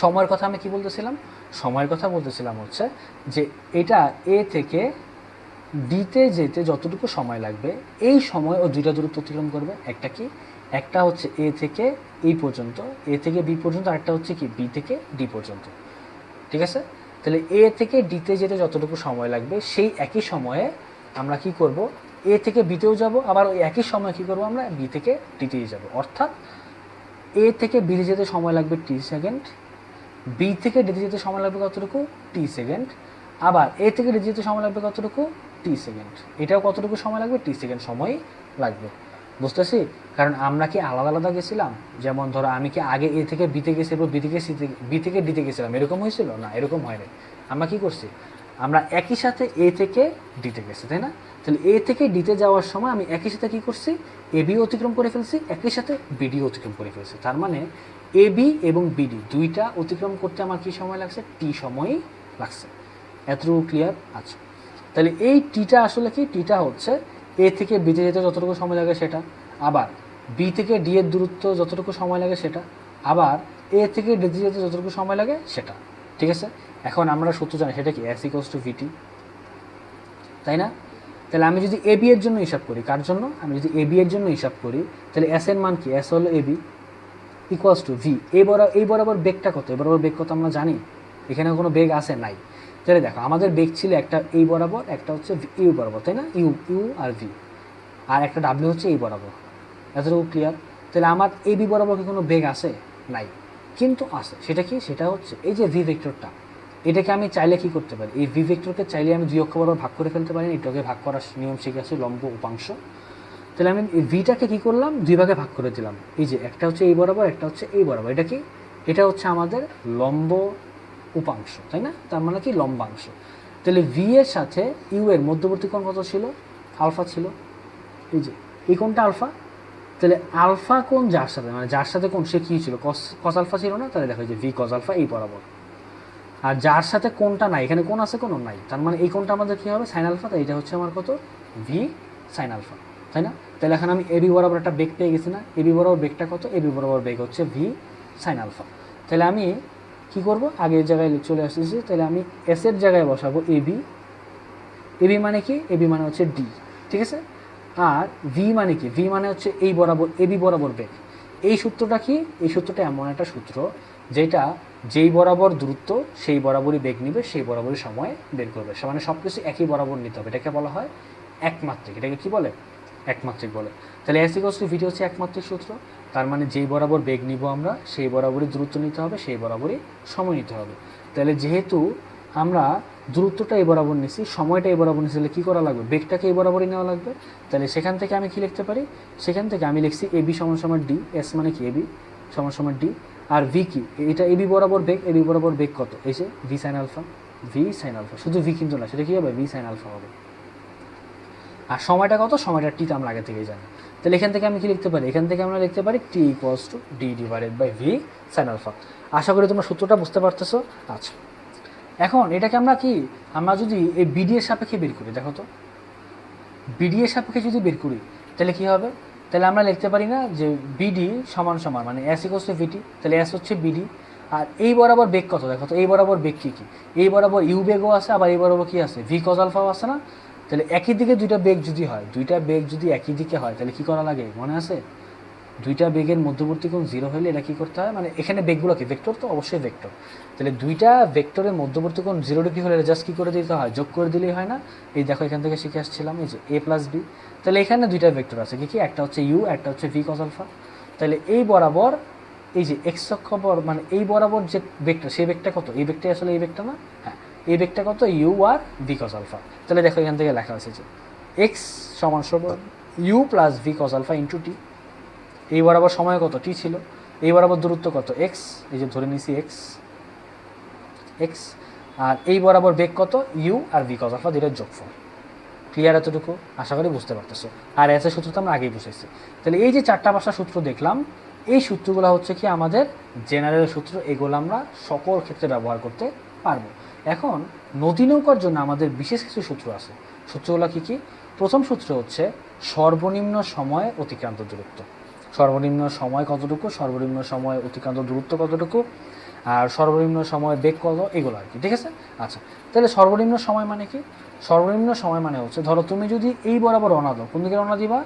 সময়ের কথা আমি কি বলতেছিলাম, সময়ের কথা বলতেছিলাম হচ্ছে যে এটা এ থেকে ডিতে যেতে যতটুকু সময় লাগবে, এই সময় ও দুইটা দূরত্ব অতিক্রম করবে, একটা কি, একটা হচ্ছে এ থেকে এই পর্যন্ত, এ থেকে বি পর্যন্ত, আরেকটা হচ্ছে কি বি থেকে ডি পর্যন্ত, ঠিক আছে? তাহলে এ থেকে ডিতে যেতে যতটুকু সময় লাগবে, সেই একই সময়ে আমরা কি করব, এ থেকে বিতেও যাব, আবার ওই একই সময় কি করব, আমরা বি থেকে ডিতেই যাব, অর্থাৎ এ থেকে বিতে যেতে সময় লাগবে টি সেকেন্ড, বি থেকে ডিতে যেতে সময় লাগবে কতটুকু, টি সেকেন্ড, আবার এ থেকে ডিতে যেতে সময় লাগবে কতটুকু, টি সেকেন্ড, এটাও কতটুকু সময় লাগবে, টি সেকেন্ড সময় লাগবে, বুঝতেছি? কারণ আমরা কি আলাদা আলাদা গেছিলাম, যেমন ধরো আমি কি আগে এ থেকে বিতে গেছি এবং বি থেকে ডিতে গেছিলাম, এরকম হয়েছিল না, এরকম হয়নি। আমরা কি করছি, আমরা একই সাথে এ থেকে ডিতে গেছি, তাই না? তাহলে এ থেকে ডিতে যাওয়ার সময় আমি একই সাথে কি করছি, এ বি অতিক্রম করে ফেলছি, একই সাথে বিডি অতিক্রম করে ফেলছি, তার মানে এ বি এবং বিডি দুইটা অতিক্রম করতে আমার কি সময় লাগছে, টি সময়ই লাগছে। এতটুকু ক্লিয়ার? আচ্ছা, তাহলে এই টিটা আসলে কি, টিটা হচ্ছে এ থেকে বিতে যেতে যতটুকু সময় লাগে সেটা, আবার বি থেকে ডি এর দূরত্ব যতটুকু সময় লাগে সেটা, আবার এ থেকে ডিতে যেতে যতটুকু সময় লাগে সেটা, ঠিক আছে? এখন আমরা সূত্র জানি সেটা কি, S = VT, তাই না? তাহলে আমি যদি এ বি এর জন্য হিসাব করি, কার জন্য, আমি যদি এ বি এর জন্য হিসাব করি, তাহলে এস এর মান কি, এস হলো এ বি = ভি, এই বরাবর বেগটা কত, এই বরাবর বেগ কত আমরা জানি, এখানে কোনো বেগ আছে নাই। তাহলে দেখো আমাদের বেগ ছিল একটা এই বরাবর, একটা হচ্ছে ইউ বরাবর, তাই না, ইউ আর ভি, আর একটা ডাব্লিউ হচ্ছে এই বরাবর, এতটুকু ক্লিয়ার? তাহলে আমার এ বি বরাবর কি কোনো বেগ আছে, নাই, কিন্তু আছে, সেটা কি, সেটা হচ্ছে এই যে ভি ভেক্টরটা, এটাকে আমি চাইলে কি করতে পারি, এই ভি ভেক্টরকে চাইলে আমি দুই অক্ষ বরাবর ভাগ করে ফেলতে পারি, এটাকে ভাগ করার নিয়ম শিখে আসছি, লম্ব উপাংশ। তাহলে আমি এই ভিটাকে কী করলাম, দুই ভাগে ভাগ করে দিলাম, এই যে একটা হচ্ছে এই বরাবর, একটা হচ্ছে এই বরাবর, এটা কি, এটা হচ্ছে আমাদের লম্ব উপাংশ, তাই না? তার মানে কি, লম্বাংশ। তাহলে ভি এর সাথে ইউ এর মধ্যবর্তী কোণ কত ছিল, আলফা ছিল, এই যে এই কোণটা আলফা, তাহলে আলফা কোণ যার সাথে, মানে যার সাথে কোণ সে কী ছিল, কস আলফা ছিল না, তাহলে দেখো যে ভি কস আলফা এই বরাবর, আর যার সাথে কোণটা নাই, এখানে কোণ আছে কোনো নাই, তার মানে এই কোণটা আমাদের কী হবে, সাইন আলফা, তাই এটা হচ্ছে আমার কত, ভি সাইন আলফা, তাই না? তাহলে এখন আমি এবি বরাবর একটা বেগ পেয়ে গেছি না, এবি বরাবর বেগটা কত, এবি বরাবর বেগ হচ্ছে ভি সাইন আলফা। তাহলে আমি কি করব, আগের জায়গায় চলে আসতেছি, তাহলে আমি এস এর জায়গায় বসাবো এবি, এবি মানে কি, এবি মানে হচ্ছে ডি, ঠিক আছে? আর ভি মানে কি, ভি মানে হচ্ছে এই বরাবর, এবি বরাবর বেগ। এই সূত্রটা কি, এই সূত্রটা এমন একটা সূত্র যেটা যেই বরাবর দূরত্ব সেই বরাবরই বেগ নিবে, সেই বরাবরই সময় বের করবে, মানে সব কিছু একই বরাবর নিতে হবে, এটাকে বলা হয় একমাত্রিক, এটাকে কি বলে, একমাত্রিক বলে। তাহলে S = VT হচ্ছে একমাত্রিক সূত্র, তার মানে যেই বরাবর বেগ নিব আমরা সেই বরাবরই দূরত্ব নিতে হবে, সেই বরাবরই সময় নিতে হবে। তাহলে যেহেতু আমরা দূরত্বটা এই বরাবর নিছি, সময়টা এই বরাবর নিছি, তাহলে কী করা লাগবে, বেগটাকে এই বরাবরই নেওয়া লাগবে। তাহলে সেখান থেকে আমি কি লিখতে পারি, সেখান থেকে আমি লিখছি এবি = ডি, এস মানে কি এবি = ডি, আর ভি কি, এটা এবি বরাবর বেগ, এবি বরাবর বেগ কত, এই যে V sine alpha, V sine alpha, শুধু ভি কিন্তু না, সেটা কী হবে, ভি সাইন আলফা হবে। আর সময়টা কত, সময়টা টি তো আমরা আগে থেকেই জানি। তাহলে এখান থেকে আমি কি লিখতে পারি, এখান থেকে আমরা লিখতে পারি টি = D/v সাইন আলফা। আশা করি তোমরা সূত্রটা বুঝতে পারতেছো। আচ্ছা, এখন এটাকে আমরা কি, আমরা যদি এই বিডি এর সাপেক্ষে বের করি, দেখো তো বিডি এর সাপেক্ষে যদি বের করি তাহলে কী হবে, তাহলে আমরা লিখতে পারি না যে বিডি সমান সমান মানে এস ইকোয়াস টু ভিটি, তাহলে এস হচ্ছে বিডি। আর এই বরাবর বেগ কত দেখো তো, এই বরাবর বেগ কী কী, এই বরাবর ইউ বেগও আছে, আবার এই বরাবর কী আছে, ভি কজ আলফাও আছে না। তাহলে একই দিকে দুইটা বেগ যদি হয়, দুইটা বেগ যদি একই দিকে হয় তাহলে কী করা লাগে মনে আছে, দুইটা বেগের মধ্যবর্তী কোণ জিরো হলে এটা কী করতে হয়, মানে এখানে বেগগুলো কি ভেক্টর, তো অবশ্যই ভেক্টর, তাহলে দুইটা ভেক্টরের মধ্যবর্তী কোণ 0 ডিগ্রি হলে জাস্ট কী করে দিতে হয়, যোগ করে দিলেই হয় না। এই দেখো এখান থেকে শিখে আসছিলাম এই যে এ প্লাস বি, তাহলে এখানে দুইটা ভেক্টর আছে কি কি, একটা হচ্ছে ইউ, একটা হচ্ছে ভি কজ আলফা। তাহলে এই বরাবর এই যে এক্স অক্ষ মানে এই বরাবর যে বেগটা, সেই বেগটা কত, এই বেগটাই আসলে এই বেগটা না, হ্যাঁ এই বেগটা কত, ইউ আর ভি কজ আলফা। তাহলে দেখো এখান থেকে লেখা আছে যে এক্স সমান সমান U plus V cos alpha into T. এই বরাবর সময় কত, টি ছিল, এই বরাবর দূরত্ব কত, এক্স, এই যে ধরে নিছি এক্স এক্স, আর এই বরাবর বেগ কত, ইউ আর ভি কজ আলফা দুইটার যোগফল। ক্লিয়ার এতটুকু আশা করি বুঝতে পারতেছো। আর এসের সূত্র তো আমরা আগেই বুঝেছি। তাহলে এই যে 4টা 5টা সূত্র দেখলাম, এই সূত্রগুলো হচ্ছে কি আমাদের জেনারেল সূত্র, এগুলো আমরা সকল ক্ষেত্রে ব্যবহার করতে পারবো। এখন নদী নৌকার জন্য আমাদের বিশেষ কিছু সূত্র আছে। সূত্রগুলো কী কী, প্রথম সূত্র হচ্ছে সর্বনিম্ন সময় অতিক্রান্ত দূরত্ব। সর্বনিম্ন সময় কতটুকু, সর্বনিম্ন সময় অতিক্রান্ত দূরত্ব কতটুকু, আর সর্বনিম্ন সময় বেগ কত, এগুলো আর কি, ঠিক আছে। আচ্ছা, তাহলে সর্বনিম্ন সময় মানে কি, সর্বনিম্ন সময় মানে হচ্ছে ধরো তুমি যদি এই বরাবর রওনা দাও, কোন দিকে রওনা দিবা,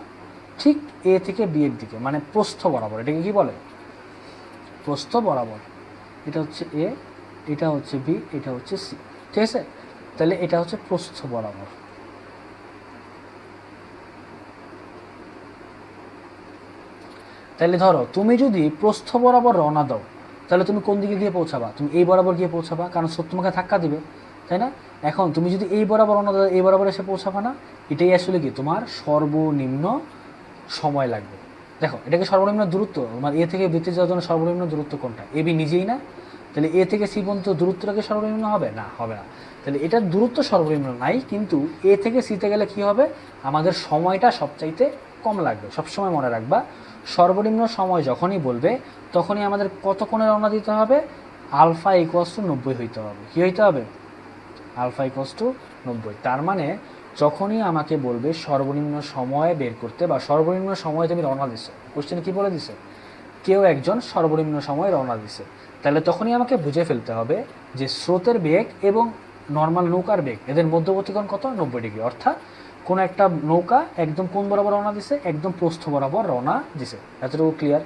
ঠিক এ থেকে বি এর দিকে, মানে প্রস্থ বরাবর, এটাকে কি বলে, প্রস্থ বরাবর। এটা হচ্ছে এ, এটা হচ্ছে বি, এটা হচ্ছে সি, ঠিক আছে। তাহলে এটা হচ্ছে প্রস্থ বরাবর। তাহলে ধরো তুমি যদি প্রস্থ বরাবর রওনা দাও, তাহলে তুমি কোন দিকে গিয়ে পৌঁছাবা, তুমি এই বরাবর গিয়ে পৌঁছাবা, কারণ স্রোত তোমাকে ধাক্কা দিবে, তাই না। এখন তুমি যদি এই বরাবর রওনা দাও, এই বরাবর এসে পৌঁছাবা না, এটাই আসলে কি তোমার সর্বনিম্ন সময় লাগবে। দেখো এটাকে সর্বনিম্ন দূরত্ব, তোমার এ থেকে বিতে যাওয়ার জন্য সর্বনিম্ন দূরত্ব কোনটা, এ বি নিজেই না, তাহলে এ থেকে সি পর্যন্ত দূরত্বটাকে সর্বনিম্ন হবে না, হবে না। তাহলে এটার দূরত্ব সর্বনিম্ন নাই, কিন্তু এ থেকে সিতে গেলে কি হবে, আমাদের সময়টা সবচাইতে কম লাগবে। সবসময় মনে রাখবা, সর্বনিম্ন সময় যখনই বলবে তখনই আমাদের কত কোণে রওনা দিতে হবে, আলফা ইকুয়ালস টু 90 হইতে হবে। কী হইতে হবে, আলফা ইকুয়ালস টু 90। তার মানে যখনই আমাকে বলবে সর্বনিম্ন সময় বের করতে, বা সর্বনিম্ন সময় তুমি রওনা দিছো, কোশ্চেনে কী বলে দিছে, কেউ একজন সর্বনিম্ন সময় রওনা দিছে, তাহলে তখনই আমাকে বুঝে ফেলতে হবে যে স্রোতের বেগ এবং নর্মাল নৌকার বেগ, এদের মধ্যবর্তী কোণ কত, 90 ডিগ্রি। অর্থাৎ কোনো একটা নৌকা একদম কোণ বরাবর রওনা দিছে, একদম প্রস্থ বরাবর রওনা দিছে। এতটুকু ক্লিয়ার।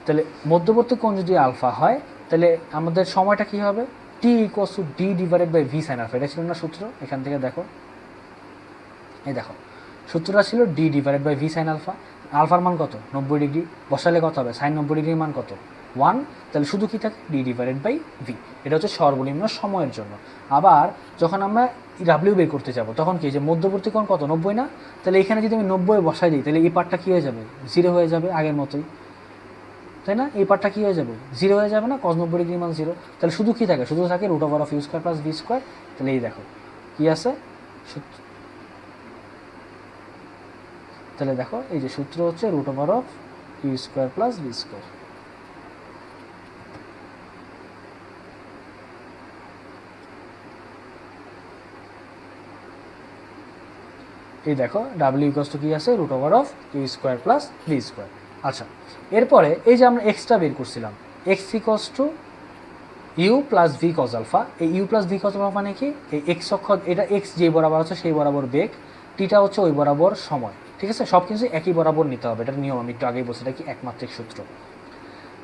তাহলে মধ্যবর্তী কোণ যদি আলফা হয়, তাহলে আমাদের সময়টা কী হবে, T equals to D divided by V sine alpha. এটা ছিল না সূত্র, এখান থেকে দেখো, এই দেখো সূত্রটা ছিল D divided by V sine alpha. আলফার মান কত, 90 ডিগ্রি, বসালে কত হবে, সাইন 90 ডিগ্রির মান কত, 1। তাহলে শুধু কী থাকে, ডি ডিভাইডেড বাই ভি। এটা হচ্ছে সর্বনিম্ন সময়ের জন্য। আবার যখন আমরা ডাব্লিউ বের করতে যাব, তখন কি, যে মধ্যবর্তী কোণ কত, 90 না, তাহলে এখানে যদি আমি 90 বসাই দিই, তাহলে এই পার্টটা কী হয়ে যাবে, 0 হয়ে যাবে আগের মতোই, তাই না। এই পার্টটা কী হয়ে যাবে, 0 হয়ে যাবে না, cos 90 ডিগ্রির মান 0। তাহলে শুধু কী থাকে, শুধু থাকে root over of U square plus V square. তাহলে এই দেখো কী আছে, তাহলে দেখো এই যে সূত্র হচ্ছে root over of U square plus V square. এই দেখো ডাব্লিউ ইকুয়ালস টু কী আছে, root over of U square plus V square. আচ্ছা, এরপরে এই যে আমরা এক্সটা বের করছিলাম, X equals to U plus V cos alpha. এই U plus V cos alpha মানে কি, এই এক্স অক্ষ, এটা এক্স যে বরাবর আছে সেই বরাবর বেগ, টিটা হচ্ছে ওই বরাবর সময়, ঠিক আছে। সব কিছু একই বরাবর নিতে হবে, এটার নিয়ম আমি একটু আগেই বলছি, এটা কি একমাত্রিক সূত্র।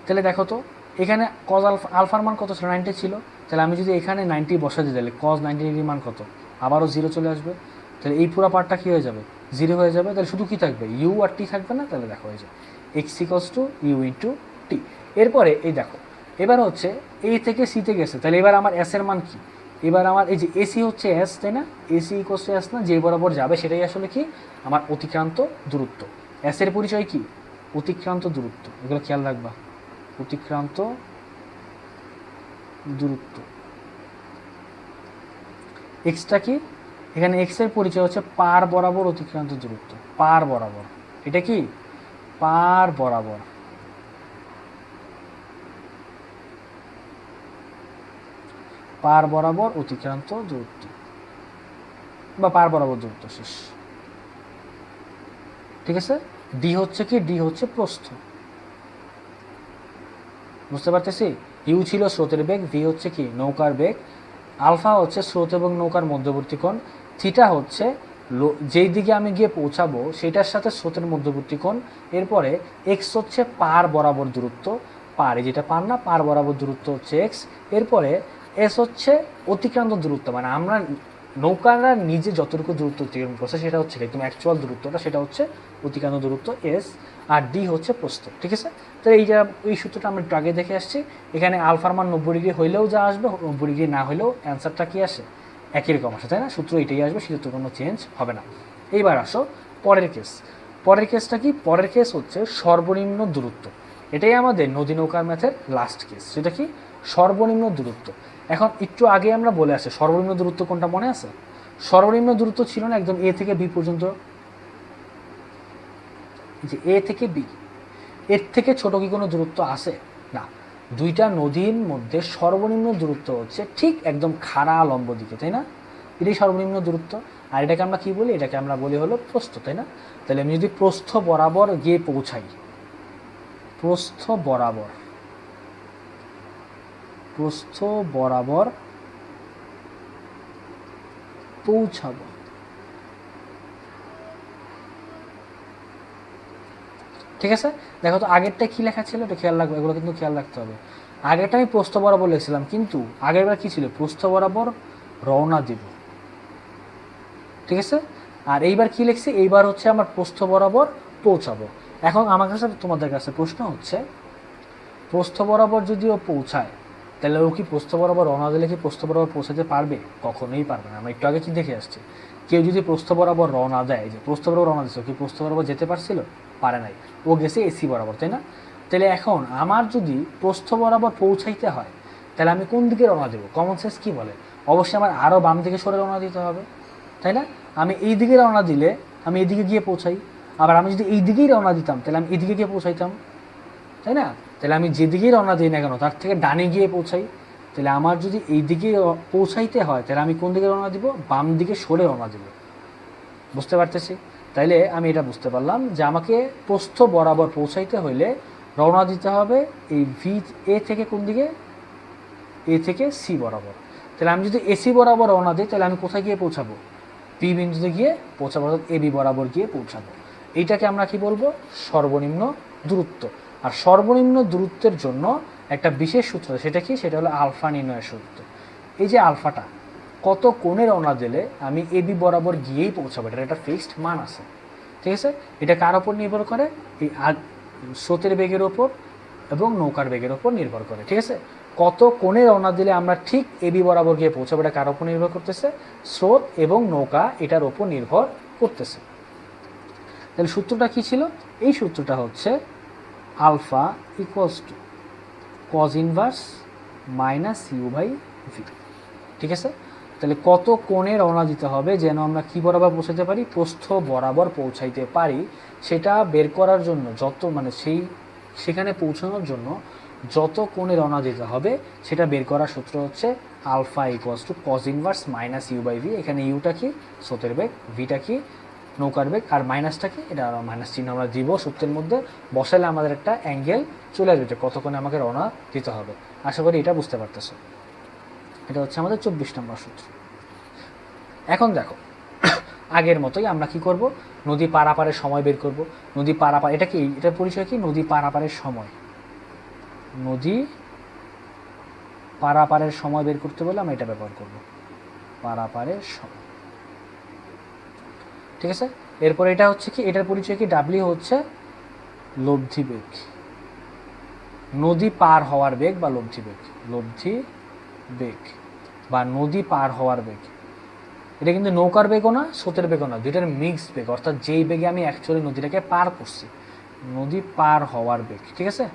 তাহলে দেখো তো এখানে কজ আলফা, আলফার মান কত ছিল, 90 ছিল। তাহলে আমি যদি এখানে 90 বসা দিই, তাহলে কজ 90 ডিগ্রির মান কত, আবারও 0 চলে আসবে। তাহলে এই পুরো পার্টটা কী হয়ে যাবে, 0 হয়ে যাবে। তাহলে শুধু কী থাকবে, ইউ আর টি থাকবে না। তাহলে দেখো এই যে X equals to U into T. এরপরে এই দেখো এবার হচ্ছে এ থেকে সিতে গেছে, তাহলে এবার আমার এস এর মান কি, এবার আমার এই যে এসি হচ্ছে এস, তাই না, এসি ইকুয়ালস টু এস না, যে বরাবর যাবে সেটাই আসলে কি আমার অতিক্রান্ত দূরত্ব। এস এর পরিচয় কি, অতিক্রান্ত দূরত্ব, এগুলো খেয়াল রাখবা, অতিক্রান্ত দূরত্ব। এক্সটা কি, এখানে এক্স এর পরিচয় হচ্ছে পার বরাবর অতিক্রান্ত দূরত্ব, পার বরাবর, এটা কি পার বরাবর, পার বরাবর অতিক্রান্ত দূরত্ব, বা পার বরাবর দূরত্ব শেষ। ঠিক আছে। ডি হচ্ছে কি, ডি হচ্ছে প্রস্থ, বুঝতে পারতেছি। ইউ ছিল স্রোতের বেগ, ভি হচ্ছে কি নৌকার বেগ, আলফা হচ্ছে স্রোত এবং নৌকার মধ্যবর্তী কোণ, থিটা হচ্ছে যেই দিকে আমি গিয়ে পৌঁছাবো সেটার সাথে স্রোতের মধ্যবর্তী কোণ। এরপরে এক্স হচ্ছে পার বরাবর দূরত্ব, পার যেটা পার না, পার বরাবর দূরত্ব হচ্ছে এক্স। এরপরে এস হচ্ছে অতিক্রান্ত দূরত্ব, মানে আমরা নৌকারা নিজে যতটুকু দূরত্ব অতিক্রম করছে সেটা হচ্ছে একদম অ্যাকচুয়াল দূরত্বটা, সেটা হচ্ছে অতিক্রান্ত দূরত্ব এস। আর ডি হচ্ছে প্রস্থ, ঠিক আছে। তো এই সূত্রটা আমরা একটু আগে দেখে আসছি। এখানে আলফার মান 90 ডিগ্রি হইলেও যা আসবে, 90 ডিগ্রি না হলেও অ্যান্সারটা কি আসে, একই রকম আসে, তাই না? সূত্র এটাই আসবে, সেটা কোনো চেঞ্জ হবে না। এইবার আসো পরের কেস। পরের কেসটা কি? পরের কেস হচ্ছে সর্বনিম্ন দূরত্ব। এটাই আমাদের নদী নৌকার ম্যাথের লাস্ট কেস, সেটা কি সর্বনিম্ন দূরত্ব। এখন একটু আগে আমরা বলে আসি সর্বনিম্ন দূরত্ব কোনটা মনে আছে? সর্বনিম্ন দূরত্ব ছিল না একদম এ থেকে বি পর্যন্ত, যে এ থেকে বি, এর থেকে ছোট কি কোনো দূরত্ব আছে? না। দুইটা নদীর মধ্যে সর্বনিম্ন দূরত্ব হচ্ছে ঠিক একদম খাড়া লম্ব দিকে, তাই না? এটাই সর্বনিম্ন দূরত্ব। আর এটাকে আমরা কি বলি? এটাকে আমরা বলি হলো প্রস্থ, তাই না? তাহলে আমি যদি প্রস্থ বরাবর গিয়ে পৌঁছাই, প্রস্থ বরাবর, প্রস্থ বরাবর পৌঁছাবো, ঠিক আছে। দেখো তো আগেরটা কি লেখা ছিল, এটা খেয়াল রাখবো, এগুলো কিন্তু খেয়াল রাখতে হবে। আগেরটা আমি প্রস্থ বরাবর লিখছিলাম, কিন্তু আগেরবার কি ছিল? প্রস্থ বরাবর রওনা দিব, ঠিক আছে। আর এইবার কি লিখছি? এইবার হচ্ছে আমার প্রস্থ বরাবর পৌঁছাবো। এখন আমার কাছে তোমাদের কাছে প্রশ্ন হচ্ছে, প্রস্থ বরাবর যদি ও পৌঁছায়, তাহলে ও কি প্রস্থ বরাবর রওনা দিলে কি প্রস্থ বরাবর পৌঁছাতে পারবে? কখনোই পারবে না। আমরা একটু আগে কি দেখে আসছি, কেউ যদি প্রস্থ বরাবর রওনা দেয়, যে প্রস্থ বরাবর রওনা দিচ্ছে, কি প্রস্থ বরাবর যেতে পারছিল? পারে নাই, ও গেছে এসি বরাবর, তাই না? তাহলে এখন আমার যদি প্রস্থ বরাবর পৌঁছাইতে হয়, তাহলে আমি কোন দিকে রওনা দেবো? কমন সেন্স কি বলে? অবশ্যই আমার আরও বাম দিকে সরে রওনা দিতে হবে, তাই না? আমি এই দিকে রওনা দিলে আমি এদিকে গিয়ে পৌঁছাই, আবার আমি যদি এই দিকেই রওনা দিতাম তাহলে আমি এদিকে গিয়ে পৌঁছাইতাম, তাই না? তাহলে আমি যেদিকেই রওনা দিই না কেন তার থেকে ডানে গিয়ে পৌঁছাই। তাহলে আমার যদি এই দিকে পৌঁছাইতে হয় তাহলে আমি কোন দিকে রওনা দিব? বাম দিকে সরে রওনা দিব, বুঝতে পারতেছি। তাইলে আমি এটা বুঝতে পারলাম যে আমাকে প্রস্থ বরাবর পৌঁছাইতে হইলে রওনা দিতে হবে এই ভি এ থেকে কোন দিকে? এ থেকে সি বরাবর। তাহলে আমি যদি এসি বরাবর রওনা দিই তাহলে আমি কোথায় গিয়ে পৌঁছাবো? পি বিন্দুতে গিয়ে পৌঁছাবো, অর্থাৎ এ বি বরাবর গিয়ে পৌঁছাবো। এইটাকে আমরা কি বলবো? সর্বনিম্ন দূরত্ব। আর সর্বনিম্ন দূরত্বের জন্য একটা বিশেষ সূত্র, সেটা কি? সেটা হলো আলফা নির্ণয়ের সূত্র। এই যে আলফাটা কত কোণে রওনা দিলে আমি এ বি বরাবর গিয়েই পৌঁছাবো, এটার একটা ফিক্সড মান আছে, ঠিক আছে। এটা কার ওপর নির্ভর করে? এই স্রোতের বেগের ওপর এবং নৌকার বেগের ওপর নির্ভর করে, ঠিক আছে। কত কোণে রওনা দিলে আমরা ঠিক এবি বরাবর গিয়ে পৌঁছাবো, এটা কার ওপর নির্ভর করতেছে? স্রোত এবং নৌকা এটার ওপর নির্ভর করতেছে। তাহলে সূত্রটা কি ছিল? এই সূত্রটা হচ্ছে alpha equals to cos inverse minus U by V, ঠিক আছে। তাহলে কত কোণে রওনা দিতে হবে যেন আমরা কি বরাবর পৌঁছাতে পারি? প্রস্থ বরাবর পৌঁছাইতে পারি, সেটা বের করার জন্য সেখানে পৌঁছানোর জন্য যত কোণে রওনা দিতে হবে সেটা বের করার সূত্র হচ্ছে alpha equals to cos inverse minus U by V. এখানে ইউটা কি? স্রোতের বেগ, ভিটা কি? নৌকার বেগ, আর মাইনাসটা কি? এটা মাইনাস চিহ্ন আমরা দিব সূত্রের মধ্যে, বসালে আমাদের একটা অ্যাঙ্গেল চলে আসবে কত কোণে আমাকে রওনা দিতে হবে। আশা করি এটা বুঝতে পারতেছো। এটা হচ্ছে আমাদের 24 নম্বর সূত্র। এখন দেখো, আগের মতোই আমরা কি করব? নদী পারাপারের সময় বের করব। নদী পারাপার, এটা কি? এটার পরিচয় কি? নদী পারাপারের সময়। নদী পারাপারের সময় বের করতে বলে আমরা এটা ব্যবহার করব, পারাপারের সময়, ঠিক আছে। এরপর এটা হচ্ছে কি? এটার পরিচয় কি? ডাব্লিউ হচ্ছে লব্ধি বেগ, নদী পার হওয়ার বেগ বা লব্ধি বেগ, লব্ধি বেগ বা নদী পার হওয়ার বেগ। এটা কিন্তু নৌকার বেগও না, স্রোতের বেগও না, দুইটার মিক্সড বেগ, অর্থাৎ যেই বেগে আমি অ্যাকচুয়ালি নদীটাকে পার করছি, নদী পার হওয়ার বেগ, ঠিক আছে।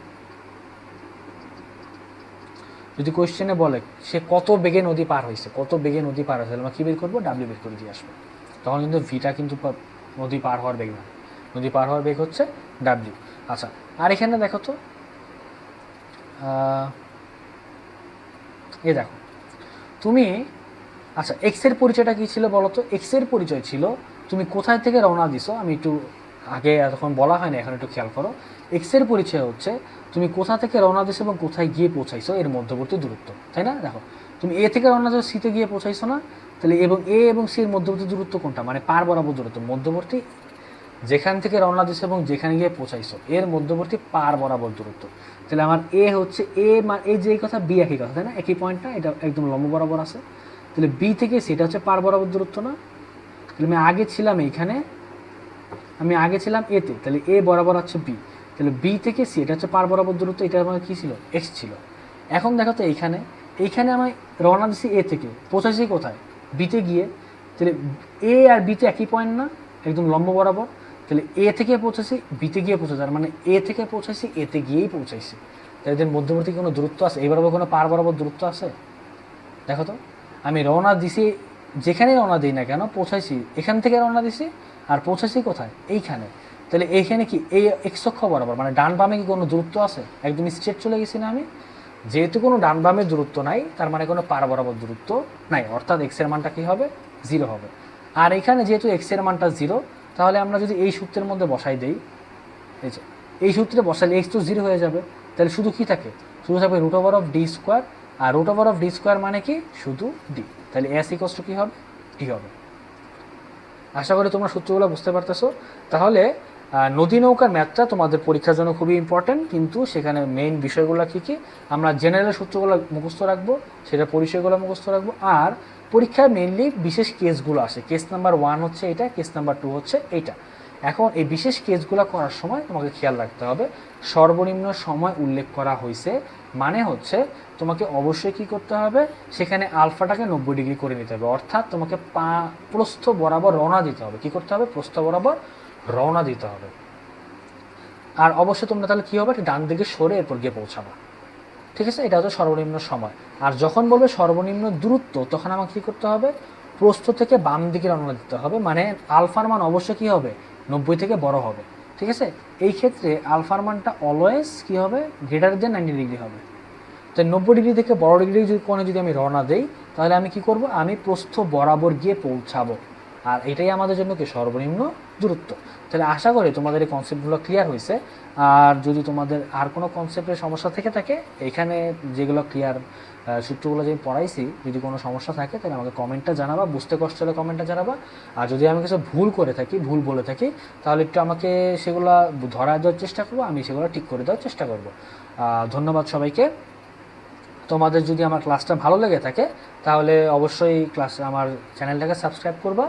যদি কোয়েশ্চেনে বলে সে কত বেগে নদী পার হয়েছে, কত বেগে নদী পার হয়েছে, আমরা কী বের করবো? ডাব্লিউ বের করে দিয়ে আসবো। তখন কিন্তু ভিটা কিন্তু নদী পার হওয়ার বেগ না, নদী পার হওয়ার বেগ হচ্ছে ডাব্লিউ। আচ্ছা, আর এখানে দেখো তো, এ দেখো তুমি, আচ্ছা এক্সের পরিচয়টা কী ছিল বলো তো? এক্সের পরিচয় ছিল তুমি কোথায় থেকে রওনা দিছো। আমি একটু আগে এতক্ষণ বলা হয় না, এখন একটু খেয়াল করো। এক্সের পরিচয় হচ্ছে তুমি কোথা থেকে রওনা দিছো এবং কোথায় গিয়ে পৌঁছাইছো এর মধ্যবর্তী দূরত্ব, তাই না? দেখো তুমি এ থেকে রওনা দিয়েছো, সিতে গিয়ে পৌঁছাইছো না, তাহলে এবং এ এবং সি এর মধ্যবর্তী দূরত্ব কোনটা, মানে পার বরাবর দূরত্ব, মধ্যবর্তী যেখান থেকে রওনা দিছো এবং যেখানে গিয়ে পৌঁছাইছো এর মধ্যবর্তী পার বরাবর দূরত্ব। তাহলে আমার এ হচ্ছে এ যে কথা, বি একই কথা, তাই না? একই পয়েন্টটা, এটা একদম লম্ব বরাবর আছে। তাহলে বি থেকে সেটা হচ্ছে পার বরাবর দূরত্ব না? তাহলে আমি আগে ছিলাম এইখানে, আমি আগে ছিলাম এতে, তাহলে এ বরাবর হচ্ছে বি, তাহলে বি থেকে সি এটা হচ্ছে পার বরাবর দূরত্ব, এটা আমার কী ছিল, এক্স ছিল। এখন দেখো তো এইখানে আমি রওনা দিছি এ থেকে, পৌঁছাইছি কোথায়, বিতে গিয়ে। তাহলে এ আর বিতে একই পয়েন্ট না, একদম লম্ব বরাবর। তাহলে এ থেকে পৌঁছাইছি বিতে গিয়ে পৌঁছাছি, তার মানে এ থেকে পৌঁছাইছি এতে গিয়েই পৌঁছাইছি। তাহলে এদের মধ্যবর্তী কোনো দূরত্ব আছে, এই বরাবর কোনো পার বরাবর দূরত্ব আছে? দেখো তো, আমি রওনা দিছি, যেখানেই রওনা দিই না কেন পৌঁছাইছি, এখান থেকে রওনা দিছি আর পৌঁছাইছি কোথায়, এইখানে। তাহলে এইখানে কি এই এক্স অক্ষ বরাবর, মানে ডান বামে কি কোনো দূরত্ব আছে? একদম স্ট্রেট চলে গেছি না আমি? যেহেতু কোনো ডান বামের দূরত্ব নাই, তার মানে কোনো পার বরাবর দূরত্ব নাই, অর্থাৎ এক্সের মানটা কী হবে, 0 হবে। আর এখানে যেহেতু এক্সের মানটা 0, তাহলে আমরা যদি এই সূত্রের মধ্যে বসাই দেই, এই যে এই সূত্রে বসালে এক্স তো 0 হয়ে যাবে। তাহলে শুধু কি থাকে, শুধু থাকবে √ডি², আর √ডি² মানে কি, শুধু ডি। তাহলে এস ইকস টু কী হবে, ডি হবে। আশা করি তোমরা সূত্রগুলো বুঝতে পারতেছো। তাহলে নদী নৌকার ম্যাথটা তোমাদের পরীক্ষার জন্য খুবই ইম্পর্ট্যান্ট, কিন্তু সেখানে মেইন বিষয়গুলো কী কী, আমরা জেনারেল সূত্রগুলো মুখস্থ রাখবো, সেটা পরিচয়গুলো মুখস্থ রাখবো। আর পরীক্ষায় মেইনলি বিশেষ কেসগুলো আসে, কেস নাম্বার 1 হচ্ছে এটা, কেস নাম্বার 2 হচ্ছে এইটা। এখন এই বিশেষ কেসগুলো করার সময় তোমাকে খেয়াল রাখতে হবে, সর্বনিম্ন সময় উল্লেখ করা হয়েছে, মানে হচ্ছে তোমাকে অবশ্যই কী করতে হবে, সেখানে আলফাটাকে 90 ডিগ্রি করে নিতে হবে, অর্থাৎ তোমাকে প্রস্থ বরাবর রওনা দিতে হবে। কী করতে হবে, প্রস্থ বরাবর রওনা দিতে হবে। আর অবশ্যই তোমরা তাহলে কী হবে, ডান দিকে সরে এরপর গিয়ে পৌঁছাবা, ঠিক আছে? এটা হচ্ছে সর্বনিম্ন সময়। আর যখন বলবে সর্বনিম্ন দূরত্ব, তখন আমাকে কী করতে হবে, প্রস্থ থেকে বাম দিকে রওনা দিতে হবে, মানে আলফার মান অবশ্যই কী হবে, 90 থেকে বড় হবে, ঠিক আছে? এই ক্ষেত্রে আলফার মানটা অলওয়েজ কী হবে, গ্রেটার দেন 90 ডিগ্রি হবে। তো 90 ডিগ্রি থেকে বড় ডিগ্রি কোণে যদি আমি রওনা দেই, তাহলে আমি কি করব, আমি প্রস্থ বরাবর গিয়ে পৌঁছাবো। আর এটাই আমাদের জন্য কি, সর্বনিম্ন দূরত্ব। তাহলে আশা করি তোমাদের এই কনসেপ্টগুলো ক্লিয়ার হয়েছে। আর যদি তোমাদের আর কোনো কনসেপ্টের সমস্যা থেকে থাকে, এখানে যেগুলো ক্লিয়ার সূত্রগুলো যে পড়াইছি, যদি কোনো সমস্যা থাকে তাহলে আমাকে কমেন্টটা জানাবা, বুঝতে কষ্ট হলে কমেন্টটা জানাবা। আর যদি আমি কিছু ভুল করে থাকি, ভুল বলে থাকি, তাহলে একটু আমাকে সেগুলো ধরা দেওয়ার চেষ্টা করবো, আমি সেগুলো ঠিক করে দেওয়ার চেষ্টা করব। ধন্যবাদ সবাইকে। তোমাদের যদি আমার ক্লাসটা ভালো লেগে থাকে, তাহলে অবশ্যই আমার চ্যানেলটাকে সাবস্ক্রাইব করবা।